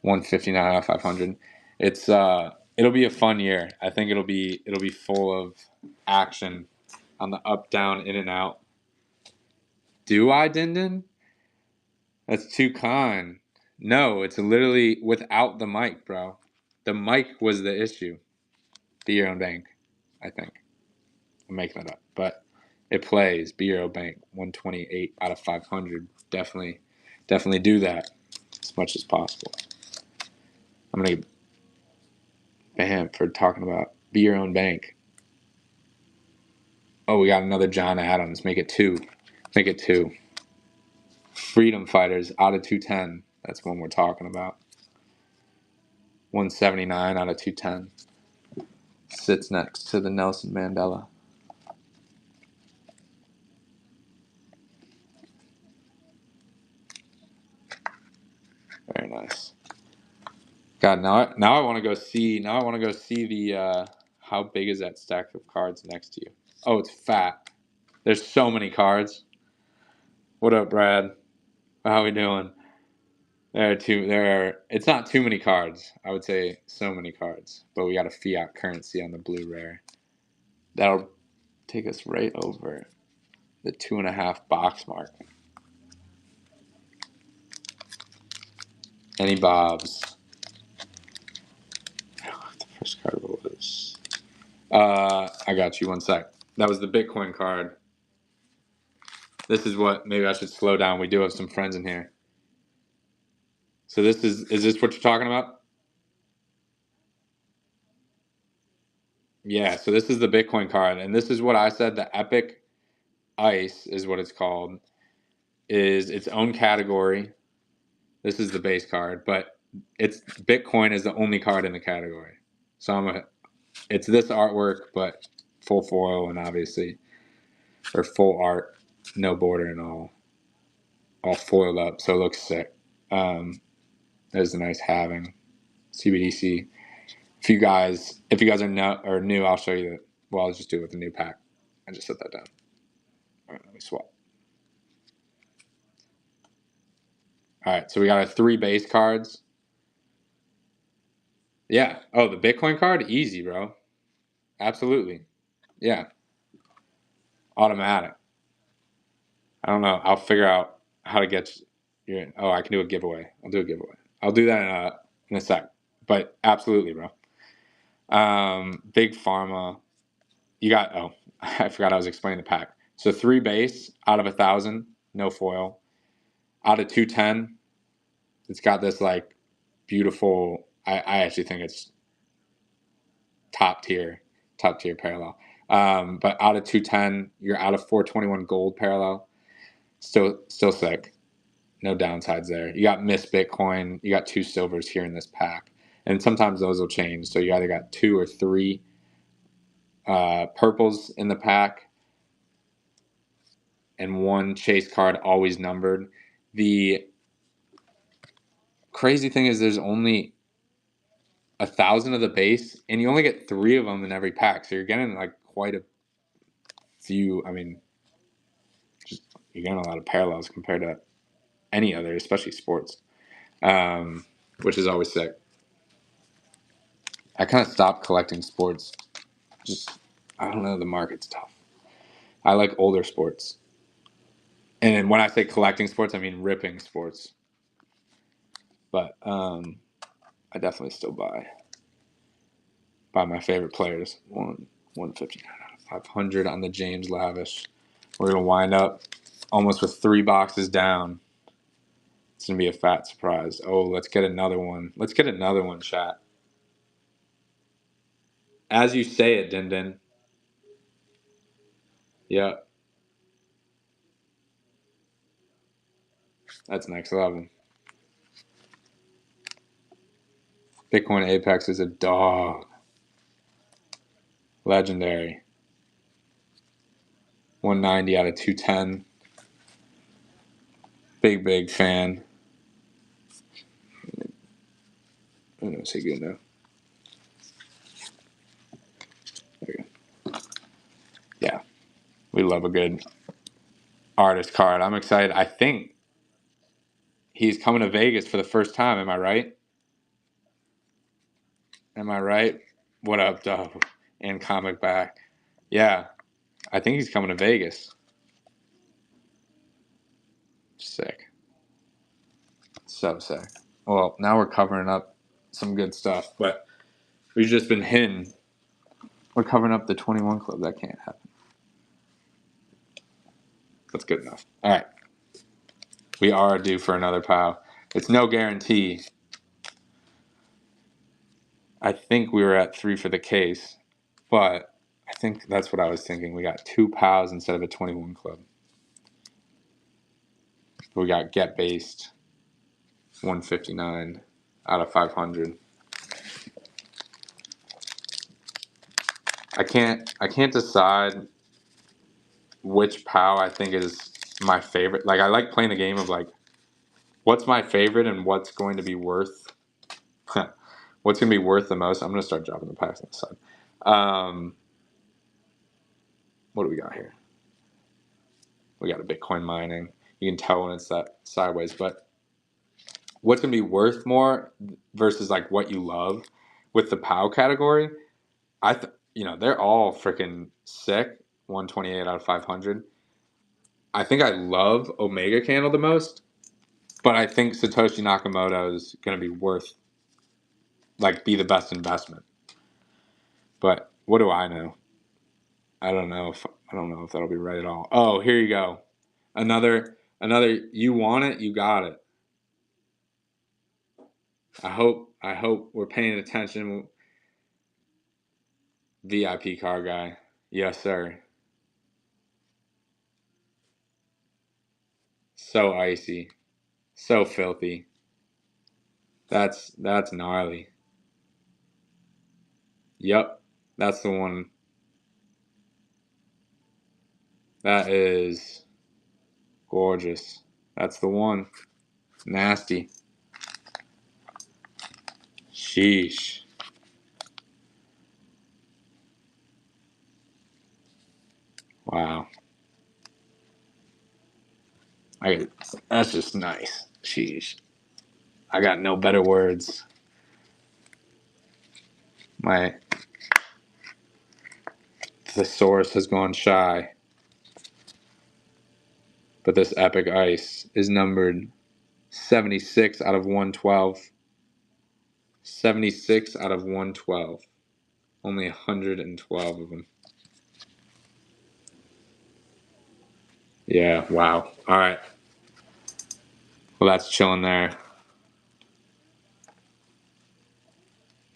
159 out of 500. It's it'll be a fun year. I think it'll be full of action on the up, down, in and out. Do I, Dindin? That's too kind. No, it's literally without the mic, bro. The mic was the issue. Be your own bank, I think. I'm making it up, but it plays. Be your own bank. 128 out of 500. Definitely do that as much as possible. I'm gonna ban for talking about be your own bank. Oh, we got another John Adams. Make it 2. Make it 2. Freedom Fighters out of 210. That's one we're talking about. 179 out of 210. Sits next to the Nelson Mandela. Very nice. God, now I want to go see. Now I want to go see the. How big is that stack of cards next to you? Oh, it's fat. There's so many cards. What up, Brad? How we doing? It's not too many cards. I would say so many cards. But we got a fiat currency on the blue rare. That'll take us right over the 2.5 box mark. Any bobs? The first card was. I got you. One sec. That was the Bitcoin card. This is what maybe I should slow down. We do have some friends in here. So this is this what you're talking about? Yeah, so this is the Bitcoin card, and this is what I said, the epic Ice is what it's called, is its own category. This is the base card, but it's Bitcoin is the only card in the category. So it's this artwork, but full foil and obviously, or full art, no border and all foiled up, so it looks sick. There's a nice halving, CBDC. If you guys are new, I'll show you that. Well, I'll just do it with the new pack. I just set that down. All right, let me swap. All right, so we got our 3 base cards. Yeah. Oh, the Bitcoin card, easy, bro. Absolutely. Yeah. Automatic. I don't know. I'll figure out how to get your. Oh, I can do a giveaway. I'll do a giveaway. I'll do that in a sec. But absolutely, bro. Big Pharma. You got. Oh, I forgot I was explaining the pack. So 3 base out of 1,000, no foil. Out of 210, it's got this like beautiful. I actually think it's top tier parallel. But out of 210, you're out of 421 gold parallel. Still sick. No downsides there. You got Miss Bitcoin. You got 2 silvers here in this pack, and sometimes those will change. So you either got 2 or 3 purples in the pack, and 1 chase card always numbered. The crazy thing is, there's only 1,000 of the base, and you only get 3 of them in every pack. So you're getting like quite a few. I mean, you're getting a lot of parallels compared to any other, especially sports, which is always sick. I kind of stopped collecting sports. Just, I don't know, the market's tough. I like older sports. And when I say collecting sports, I mean ripping sports. But I definitely still buy my favorite players. 159 out of 500 on the James Lavish. We're going to wind up almost with 3 boxes down. It's going to be a fat surprise. Oh, let's get another one. Let's get another one, chat. As you say it, Din Din. Yeah. That's next level. Bitcoin Apex is a dog. Legendary. 190 out of 210. Big fan. I'm going to say good now. There we go. Yeah. We love a good artist card. I'm excited. I think he's coming to Vegas for the first time. Am I right? Am I right? What up, Dub? And Comic Back. Yeah. I think he's coming to Vegas. Sick. So sick. Well, now we're covering up some good stuff, but we've just been hitting. We're covering up the 21 Club. That can't happen. That's good enough. All right. We are due for another POW. It's no guarantee. I think we were at 3 for the case, but I think that's what I was thinking. We got 2 POWs instead of a 21 Club. We got Get Based, 159 out of 500. I can't decide which POW I think is my favorite. Like, I like playing the game of like, what's my favorite and what's going to be worth what's going to be worth the most. I'm going to start dropping the packs on the side. What do we got here? We got a Bitcoin mining. You can tell when it's that sideways, but what's going to be worth more versus like what you love with the POW category, they're all freaking sick. 128 out of 500. I think I love Omega Candle the most, but I think Satoshi Nakamoto is going to be worth, like, be the best investment. But what do I know? I don't know if that'll be right at all. Oh, here you go. Another. You want it, you got it. I hope we're paying attention. VIP car guy. Yes, sir. So icy. So filthy. That's gnarly. Yep. That's the one. That is gorgeous. That's the one. Nasty. Sheesh. Wow. That's just nice. Sheesh. I got no better words. My thesaurus has gone shy. But this epic ice is numbered 76 out of 112. 76 out of 112. Only 112 of them. Yeah, wow. All right. Well, that's chilling there.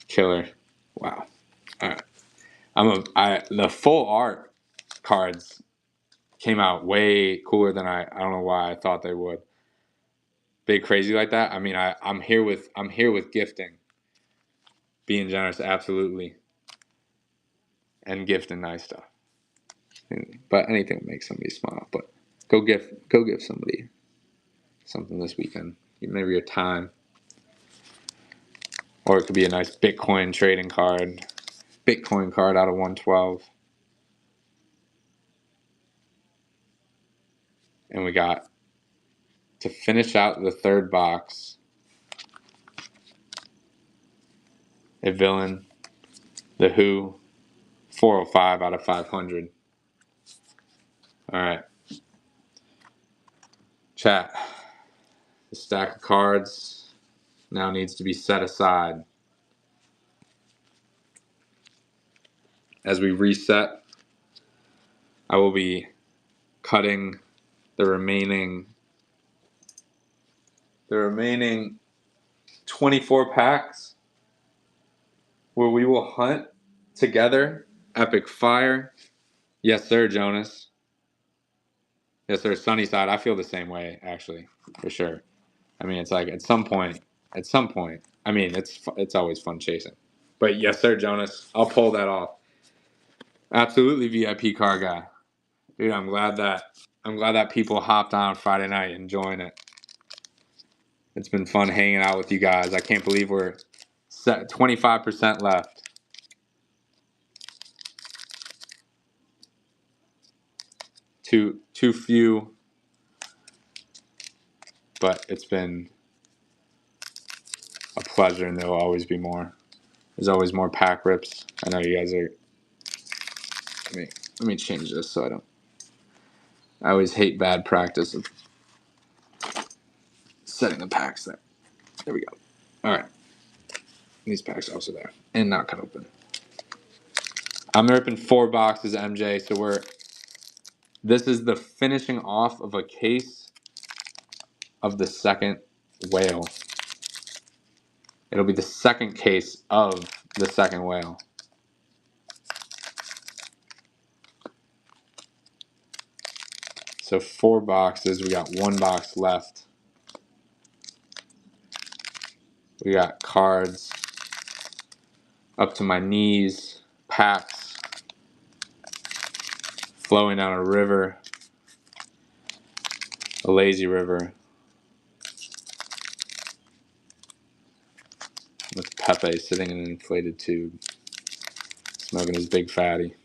Killer. Wow. All right. The full art cards came out way cooler than I don't know why I thought they would. Big crazy like that. I mean, I'm here with gifting. Being generous, absolutely. And gifting nice stuff. But anything that makes somebody smile. But go give somebody something this weekend. Maybe your time. Or it could be a nice Bitcoin trading card. Bitcoin card out of 112. And we got, to finish out the third box, a villain, the Who, 405 out of 500. All right. Chat. The stack of cards now needs to be set aside. As we reset, I will be cutting the remaining 24 packs where we will hunt together epic fire. Yes, sir, Jonas. Yes, sir, Sunnyside. I feel the same way, actually, for sure. I mean, it's like at some point, I mean, it's always fun chasing. But yes, sir, Jonas. I'll pull that off. Absolutely, VIP car guy, dude. I'm glad that people hopped on Friday night enjoying it. It's been fun hanging out with you guys. I can't believe we're 25% left. Too few, but it's been a pleasure, and there will always be more. There's always more pack rips. I know you guys are. Let me change this so I don't. I always hate bad practice of setting the packs there. There we go. All right. These packs are also there and not cut open. I'm ripping 4 boxes, MJ. So this is the finishing off of a case of the second whale. It'll be the second case of the second whale. So 4 boxes. We got 1 box left. We got cards up to my knees, packs flowing down a river, a lazy river, with Pepe sitting in an inflated tube, smoking his big fatty.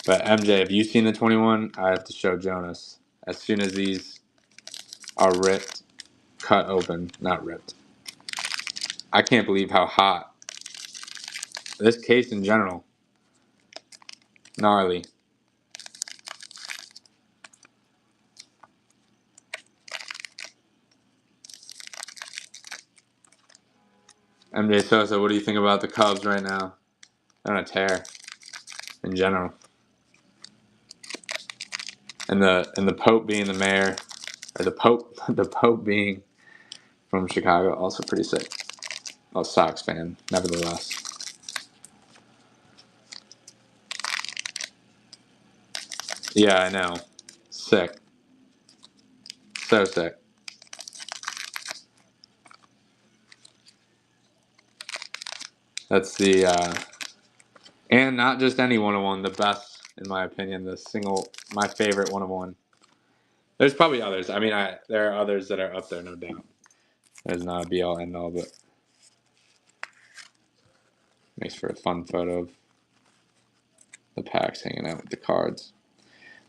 But MJ, have you seen the 21? I have to show Jonas. As soon as these are ripped, cut open, not ripped. I can't believe how hot. This case in general, gnarly. MJ Sosa, what do you think about the Cubs right now? They're on a tear in general. And the Pope being the mayor, or the Pope being from Chicago, also pretty sick. Oh, Sox fan, nevertheless. Yeah, I know. Sick. So sick. That's the and not just any 101, the best in my opinion, my favorite 101. There's probably others. I mean, there are others that are up there, no doubt. There's not a be all end all, but makes for a fun photo of the packs hanging out with the cards.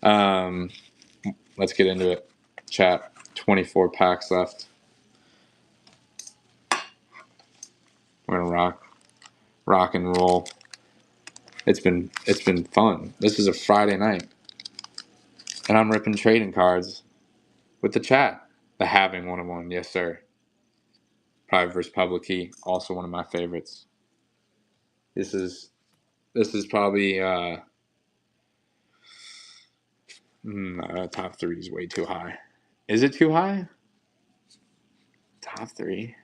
Let's get into it. Chat. 24 packs left. We're gonna rock and roll. It's been fun. This is a Friday night, and I'm ripping trading cards with the chat. The Having 101, yes sir. Private vs. Public Key, also one of my favorites. This is probably top three is way too high. Is it too high? Top three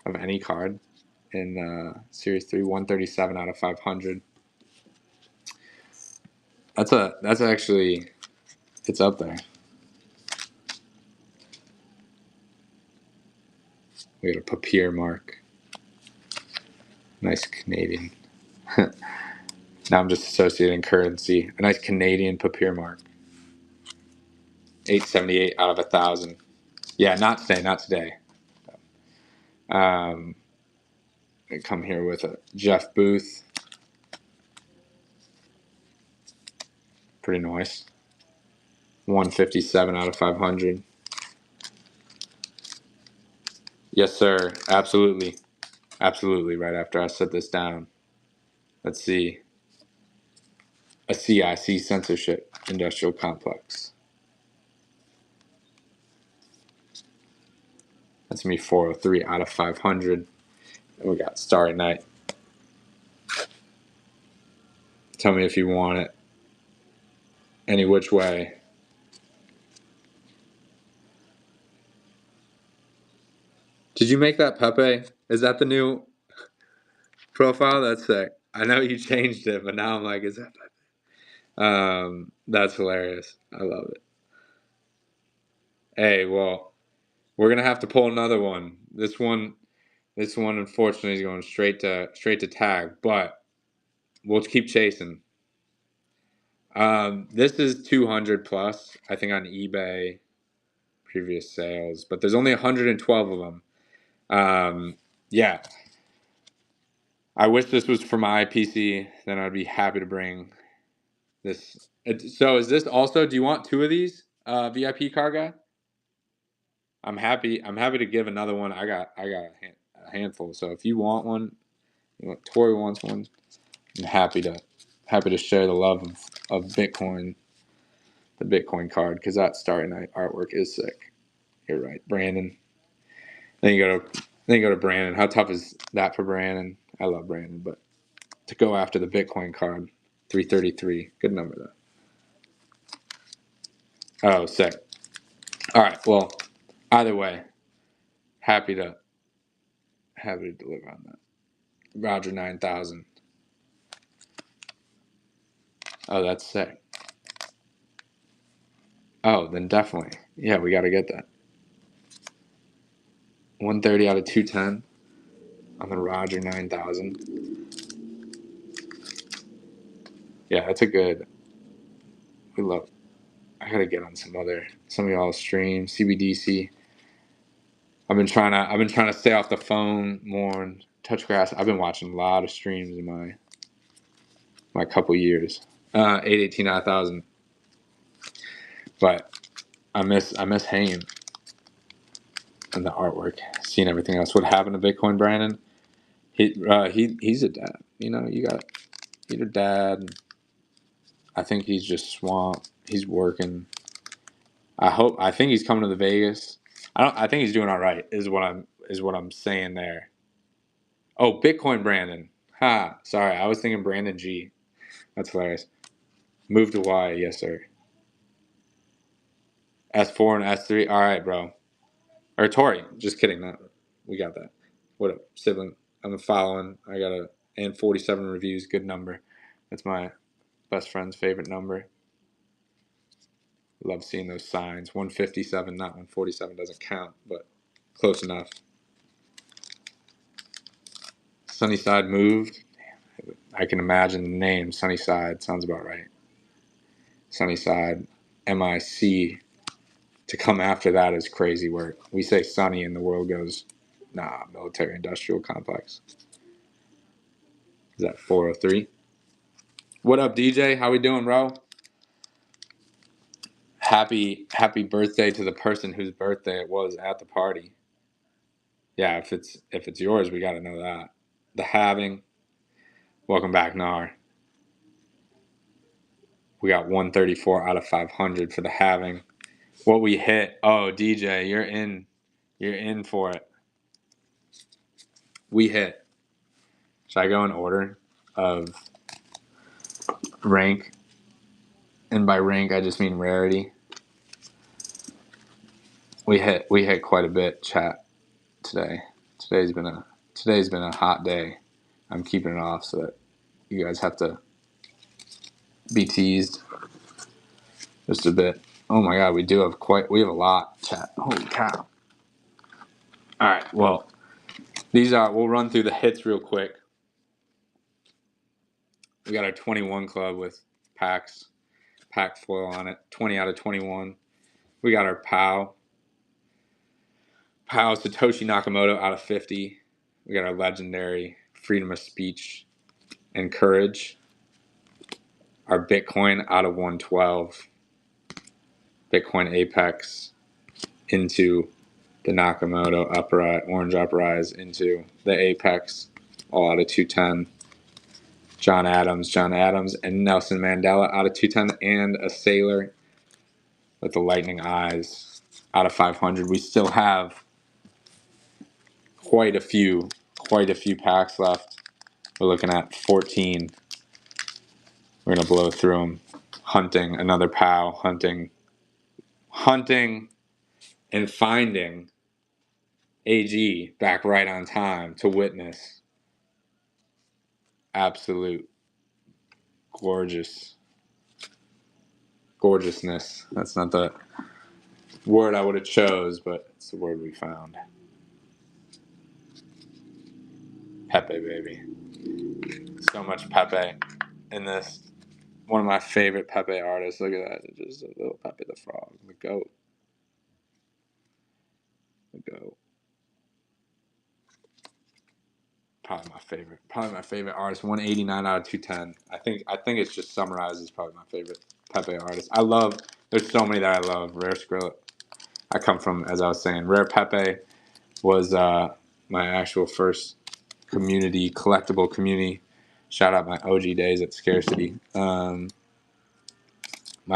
of any card in Series 3, 137 out of 500. That's actually, it's up there. We got a papier mark. Nice Canadian. Now I'm just associating currency. A nice Canadian papier mark. 878 out of 1,000. Yeah, not today. I come here with a Jeff Booth. Pretty nice. 157 out of 500. Yes, sir. Absolutely. Absolutely. Right after I set this down. Let's see. A CIC censorship industrial complex. That's me 403 out of 500. And we got Starry Night. Tell me if you want it. Any which way. Did you make that Pepe? Is that the new profile? That's sick. I know you changed it, but now I'm like, is that Pepe? That's hilarious. I love it. Hey, well, we're gonna have to pull another one. This one, unfortunately, is going straight to tag, but we'll keep chasing. This is 200 plus, I think, on eBay previous sales, but there's only 112 of them. Yeah, I wish this was for my PC. Then I'd be happy to bring this. So is this also? Do you want two of these VIP card guy? I'm happy. I'm happy to give another one. I got a handful. So if you want one, Tori wants one. I'm happy to share the love of Bitcoin, the Bitcoin card, because that Starry Night artwork is sick. You're right, Brandon. Then you go to Brandon. How tough is that for Brandon? I love Brandon, but to go after the Bitcoin card, 333, good number though. Oh, sick. All right. Well, either way, happy to deliver on that. Roger 9000. Oh, that's sick. Oh, then definitely. Yeah, we got to get that. 130 out of 210 on the Roger 9000. Yeah, that's a good. We love. I gotta get on some of y'all's streams. CBDC. I've been trying to stay off the phone more and touch grass. I've been watching a lot of streams in my couple years. 818 out of 1,000. But I miss hanging and the artwork, seeing everything else. What happened to Bitcoin, Brandon? He's a dad. You know, he's a dad. I think he's just swamped. He's working. I think he's coming to the Vegas. I think he's doing all right. Is what I'm saying there. Oh, Bitcoin Brandon. Ha. Sorry, I was thinking Brandon G. That's hilarious. Move to Y, yes sir. S4 and S3. All right, bro. Or Tori. Just kidding. No, we got that. What up, sibling? I'm following. I got and 47 reviews. Good number. That's my best friend's favorite number. Love seeing those signs. 157, not 147, doesn't count, but close enough. Sunnyside moved. I can imagine the name Sunnyside. Sounds about right. Sunnyside, MIC. To come after that is crazy work. We say Sunny and the world goes, nah, military industrial complex. Is that 403? What up, DJ? How we doing, bro? Happy birthday to the person whose birthday it was at the party. Yeah, if it's yours, we got to know that. The halving. Welcome back, Nar. We got 134 out of 500 for the halving. What we hit? Oh, DJ, you're in. You're in for it. We hit. Should I go in order of rank? And by rank, I just mean rarity. We hit quite a bit, chat, today. Today's been a hot day. I'm keeping it off so that you guys have to be teased just a bit. Oh my god, we have a lot, chat. Holy cow. Alright, well, we'll run through the hits real quick. We got our 21 club with pack foil on it, 20 out of 21. We got our POW Satoshi Nakamoto out of 50. We got our legendary freedom of speech and courage. Our Bitcoin out of 112. Bitcoin Apex into the Nakamoto orange uprise into the Apex, all out of 210. John Adams, and Nelson Mandela out of 210, and a sailor with the lightning eyes out of 500. We still have quite a few packs left. We're looking at 14. We're gonna blow through them. Hunting another POW, hunting, and finding AG back right on time to witness absolute gorgeousness. That's not the word I would have chose, but it's the word we found. Pepe, baby. So much Pepe in this. One of my favorite Pepe artists. Look at that. Just a little Pepe the Frog. The GOAT. Probably my favorite artist. 189 out of 210. I think it just summarizes probably my favorite Pepe artist. There's so many that I love. Rare Skrilla. I come from, as I was saying, Rare Pepe was my actual first collectible community. Shout out my OG days at Scarcity. My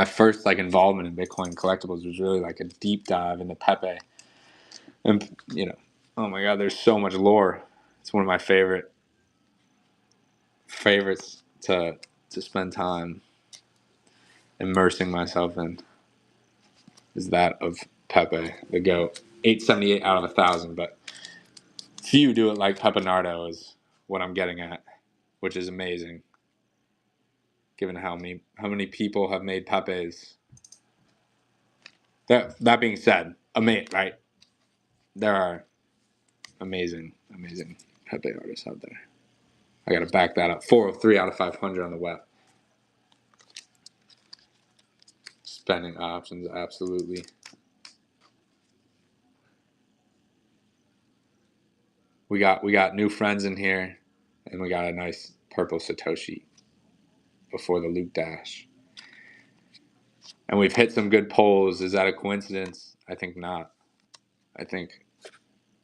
first involvement in Bitcoin collectibles was really like a deep dive into Pepe. And oh my god, there's so much lore. It's one of my favorites to spend time immersing myself in is that of Pepe, the GOAT. 878 out of 1,000, but few do it like Pepe Nardo is what I'm getting at, which is amazing, given how many people have made Pepes. That being said, right? There are amazing Pepe artists out there. I got to back that up. 403 out of 500 on the web. Spending options, absolutely. We got new friends in here, and we got a nice purple Satoshi before the Luke Dash. And we've hit some good polls. Is that a coincidence? I think not. I think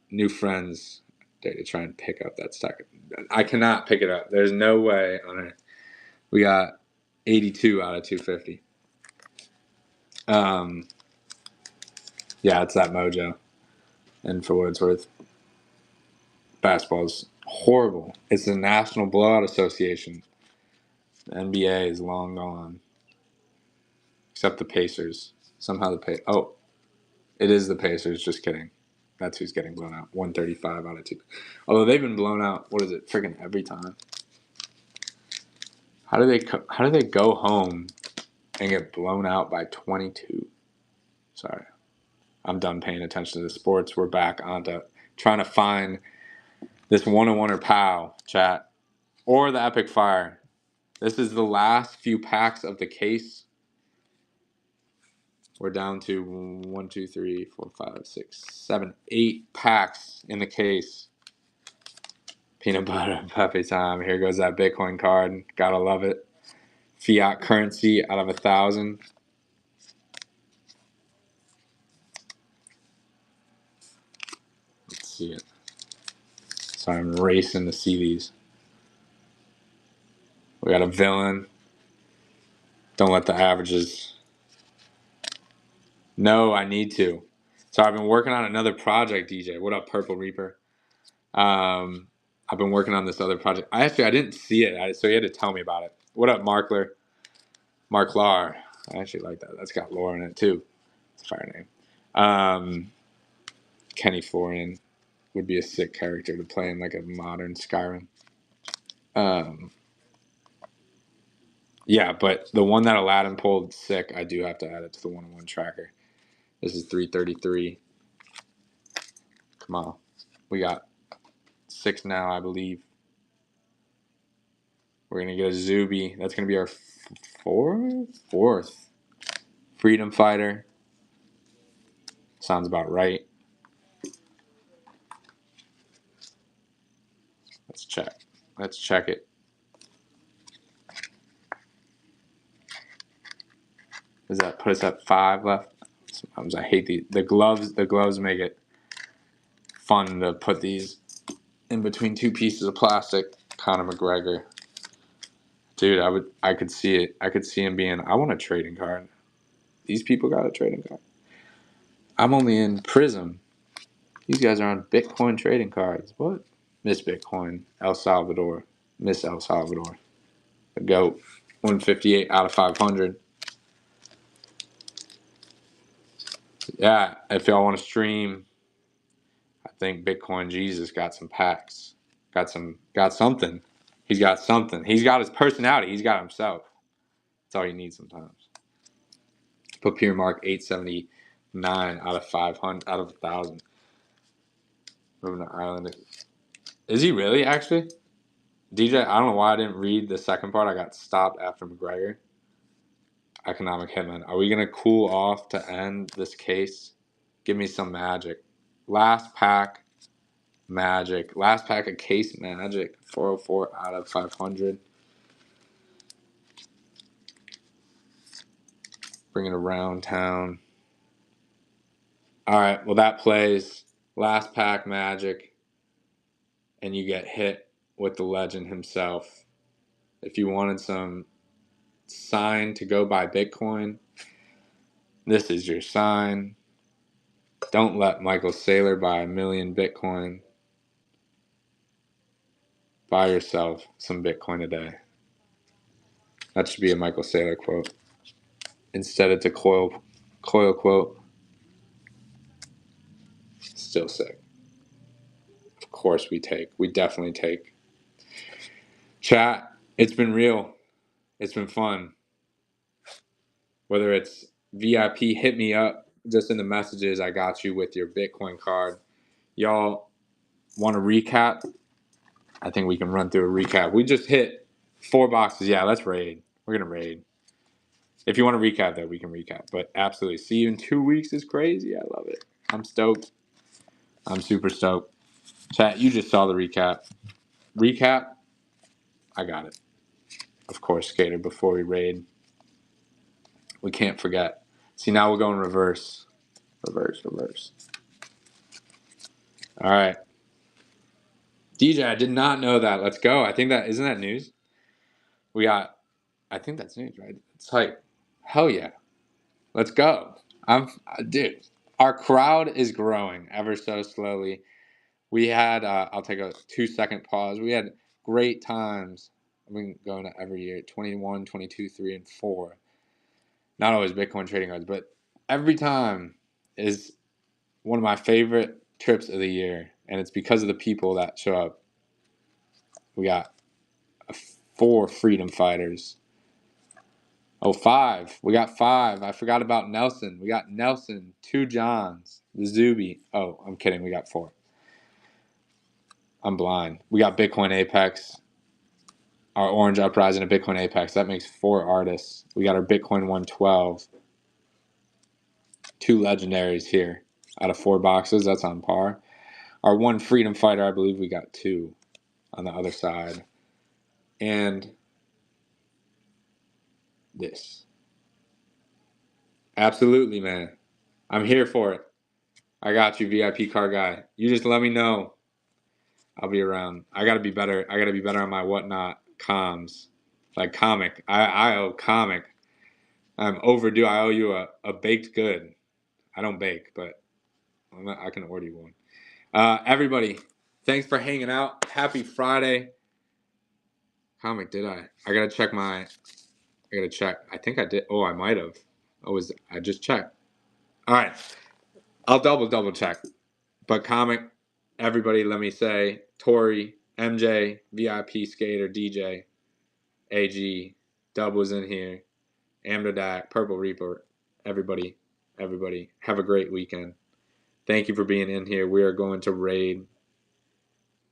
new friends to try and pick up that stock. I cannot pick it up. There's no way on it. We got 82 out of 250. Yeah, it's that mojo. And for what it's worth, basketball's horrible. It's the National Blowout Association. The NBA is long gone. Except the Pacers. Somehow it is the Pacers. Just kidding. That's who's getting blown out. 135 out of 2. Although they've been blown out, what is it, freaking every time. How do they go home and get blown out by 22. Sorry. I'm done paying attention to the sports. We're back onto trying to find this one-on-one or POW chat or the Epic Fire. This is the last few packs of the case. We're down to 1, 2, 3, 4, 5, 6, 7, 8 packs in the case. Peanut butter puppy time. Here goes that Bitcoin card. Gotta love it. Fiat currency out of 1,000. Let's see it. So I'm racing to see these. We got a villain. Don't let the averages. No, I need to. So I've been working on another project, DJ. What up, Purple Reaper? I've been working on this other project. I didn't see it, so he had to tell me about it. What up, Markler? Mark Lar. I actually like that. That's got lore in it too. It's a fire name. Kenny Florian would be a sick character to play in like a modern Skyrim. Yeah, but the one that Aladdin pulled sick, I do have to add it to the one-on-one tracker. This is 333. Come on. We got 6 now, I believe. We're going to get a Zuby. That's going to be our fourth. Freedom Fighter. Sounds about right. Let's check it. Does that put us at 5 left? Sometimes I hate the gloves. The gloves make it fun to put these in between 2 pieces of plastic. Conor McGregor. Dude, I could see it. I could see him being, I want a trading card. These people got a trading card. I'm only in Prism. These guys are on Bitcoin trading cards. What? Miss Bitcoin. El Salvador. Miss El Salvador. The GOAT. 158 out of 500. Yeah, if y'all want to stream, I think Bitcoin Jesus got some packs. Got something. He's got something. He's got his personality. He's got himself. That's all you need sometimes. Papier Mark 879 out of 500 out of 1,000. Moving to Ireland. Is he really actually? DJ, I don't know why I didn't read the second part. I got stopped after McGregor. Economic Hitman. Are we gonna cool off to end this case? Give me some magic. Last pack magic. Last pack of case magic. 404 out of 500. Bring it around town. All right. Well, that plays. Last pack magic. And you get hit with the legend himself. If you wanted some sign to go buy Bitcoin, this is your sign. Don't let Michael Saylor buy 1 million Bitcoin. Buy yourself some Bitcoin a day. That should be a Michael Saylor quote. Instead it's a coil quote. Still sick. Of course we definitely take. Chat, it's been real. It's been fun. Whether it's VIP, hit me up just in the messages. I got you with your Bitcoin card. Y'all want to recap? I think we can run through a recap. We just hit 4 boxes. Yeah, let's raid. We're going to raid. If you want to recap that, we can recap. But absolutely. See you in 2 weeks is crazy. I love it. I'm stoked. I'm super stoked. Chat, you just saw the recap. Recap? I got it. Of course, Skater, before we raid. We can't forget. See, now we're going reverse. Reverse. All right. DJ, I did not know that. Let's go. I think that, isn't that news? I think that's news, right? It's like, hell yeah. Let's go. Dude, our crowd is growing ever so slowly. We had, I'll take a 2-second pause. We had great times. I've been going to every year, 21, 22, 3, and 4. Not always Bitcoin trading cards, but every time is one of my favorite trips of the year. And it's because of the people that show up. We got 4 freedom fighters. Oh, 5. We got 5. I forgot about Nelson. We got Nelson, 2 Johns, the Zuby. Oh, I'm kidding. We got 4. I'm blind. We got Bitcoin Apex, our Orange Uprising, and Bitcoin Apex. That makes 4 artists. We got our Bitcoin 112. 2 legendaries here out of 4 boxes. That's on par. Our 1 Freedom Fighter, I believe we got 2 on the other side. And this. Absolutely, man. I'm here for it. I got you, VIP car guy. You just let me know. I'll be around. I gotta be better. I gotta be better on my whatnot comms. Like comic. I owe comic. I'm overdue. I owe you a baked good. I don't bake, but I can order you one. Everybody, thanks for hanging out. Happy Friday. Comic, did I? I gotta check my. I gotta check. I think I did. Oh, I might have. I just checked. All right. I'll double check. But comic, everybody, let me say, Tori, MJ, VIP Skater, DJ, AG, Dub was in here, Amdadak, Purple Reaper, everybody, have a great weekend. Thank you for being in here. We are going to raid.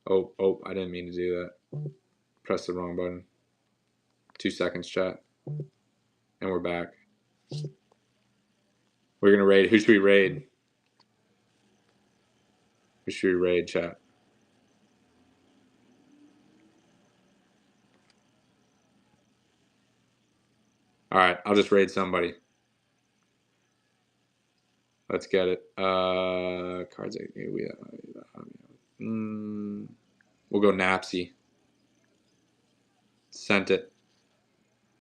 Oh, I didn't mean to do that. Press the wrong button. 2 seconds, chat. And we're back. We're going to raid. Who should we raid? Who should we raid, chat? All right, I'll just raid somebody. Let's get it. Cards. We'll go Napsy. Sent it.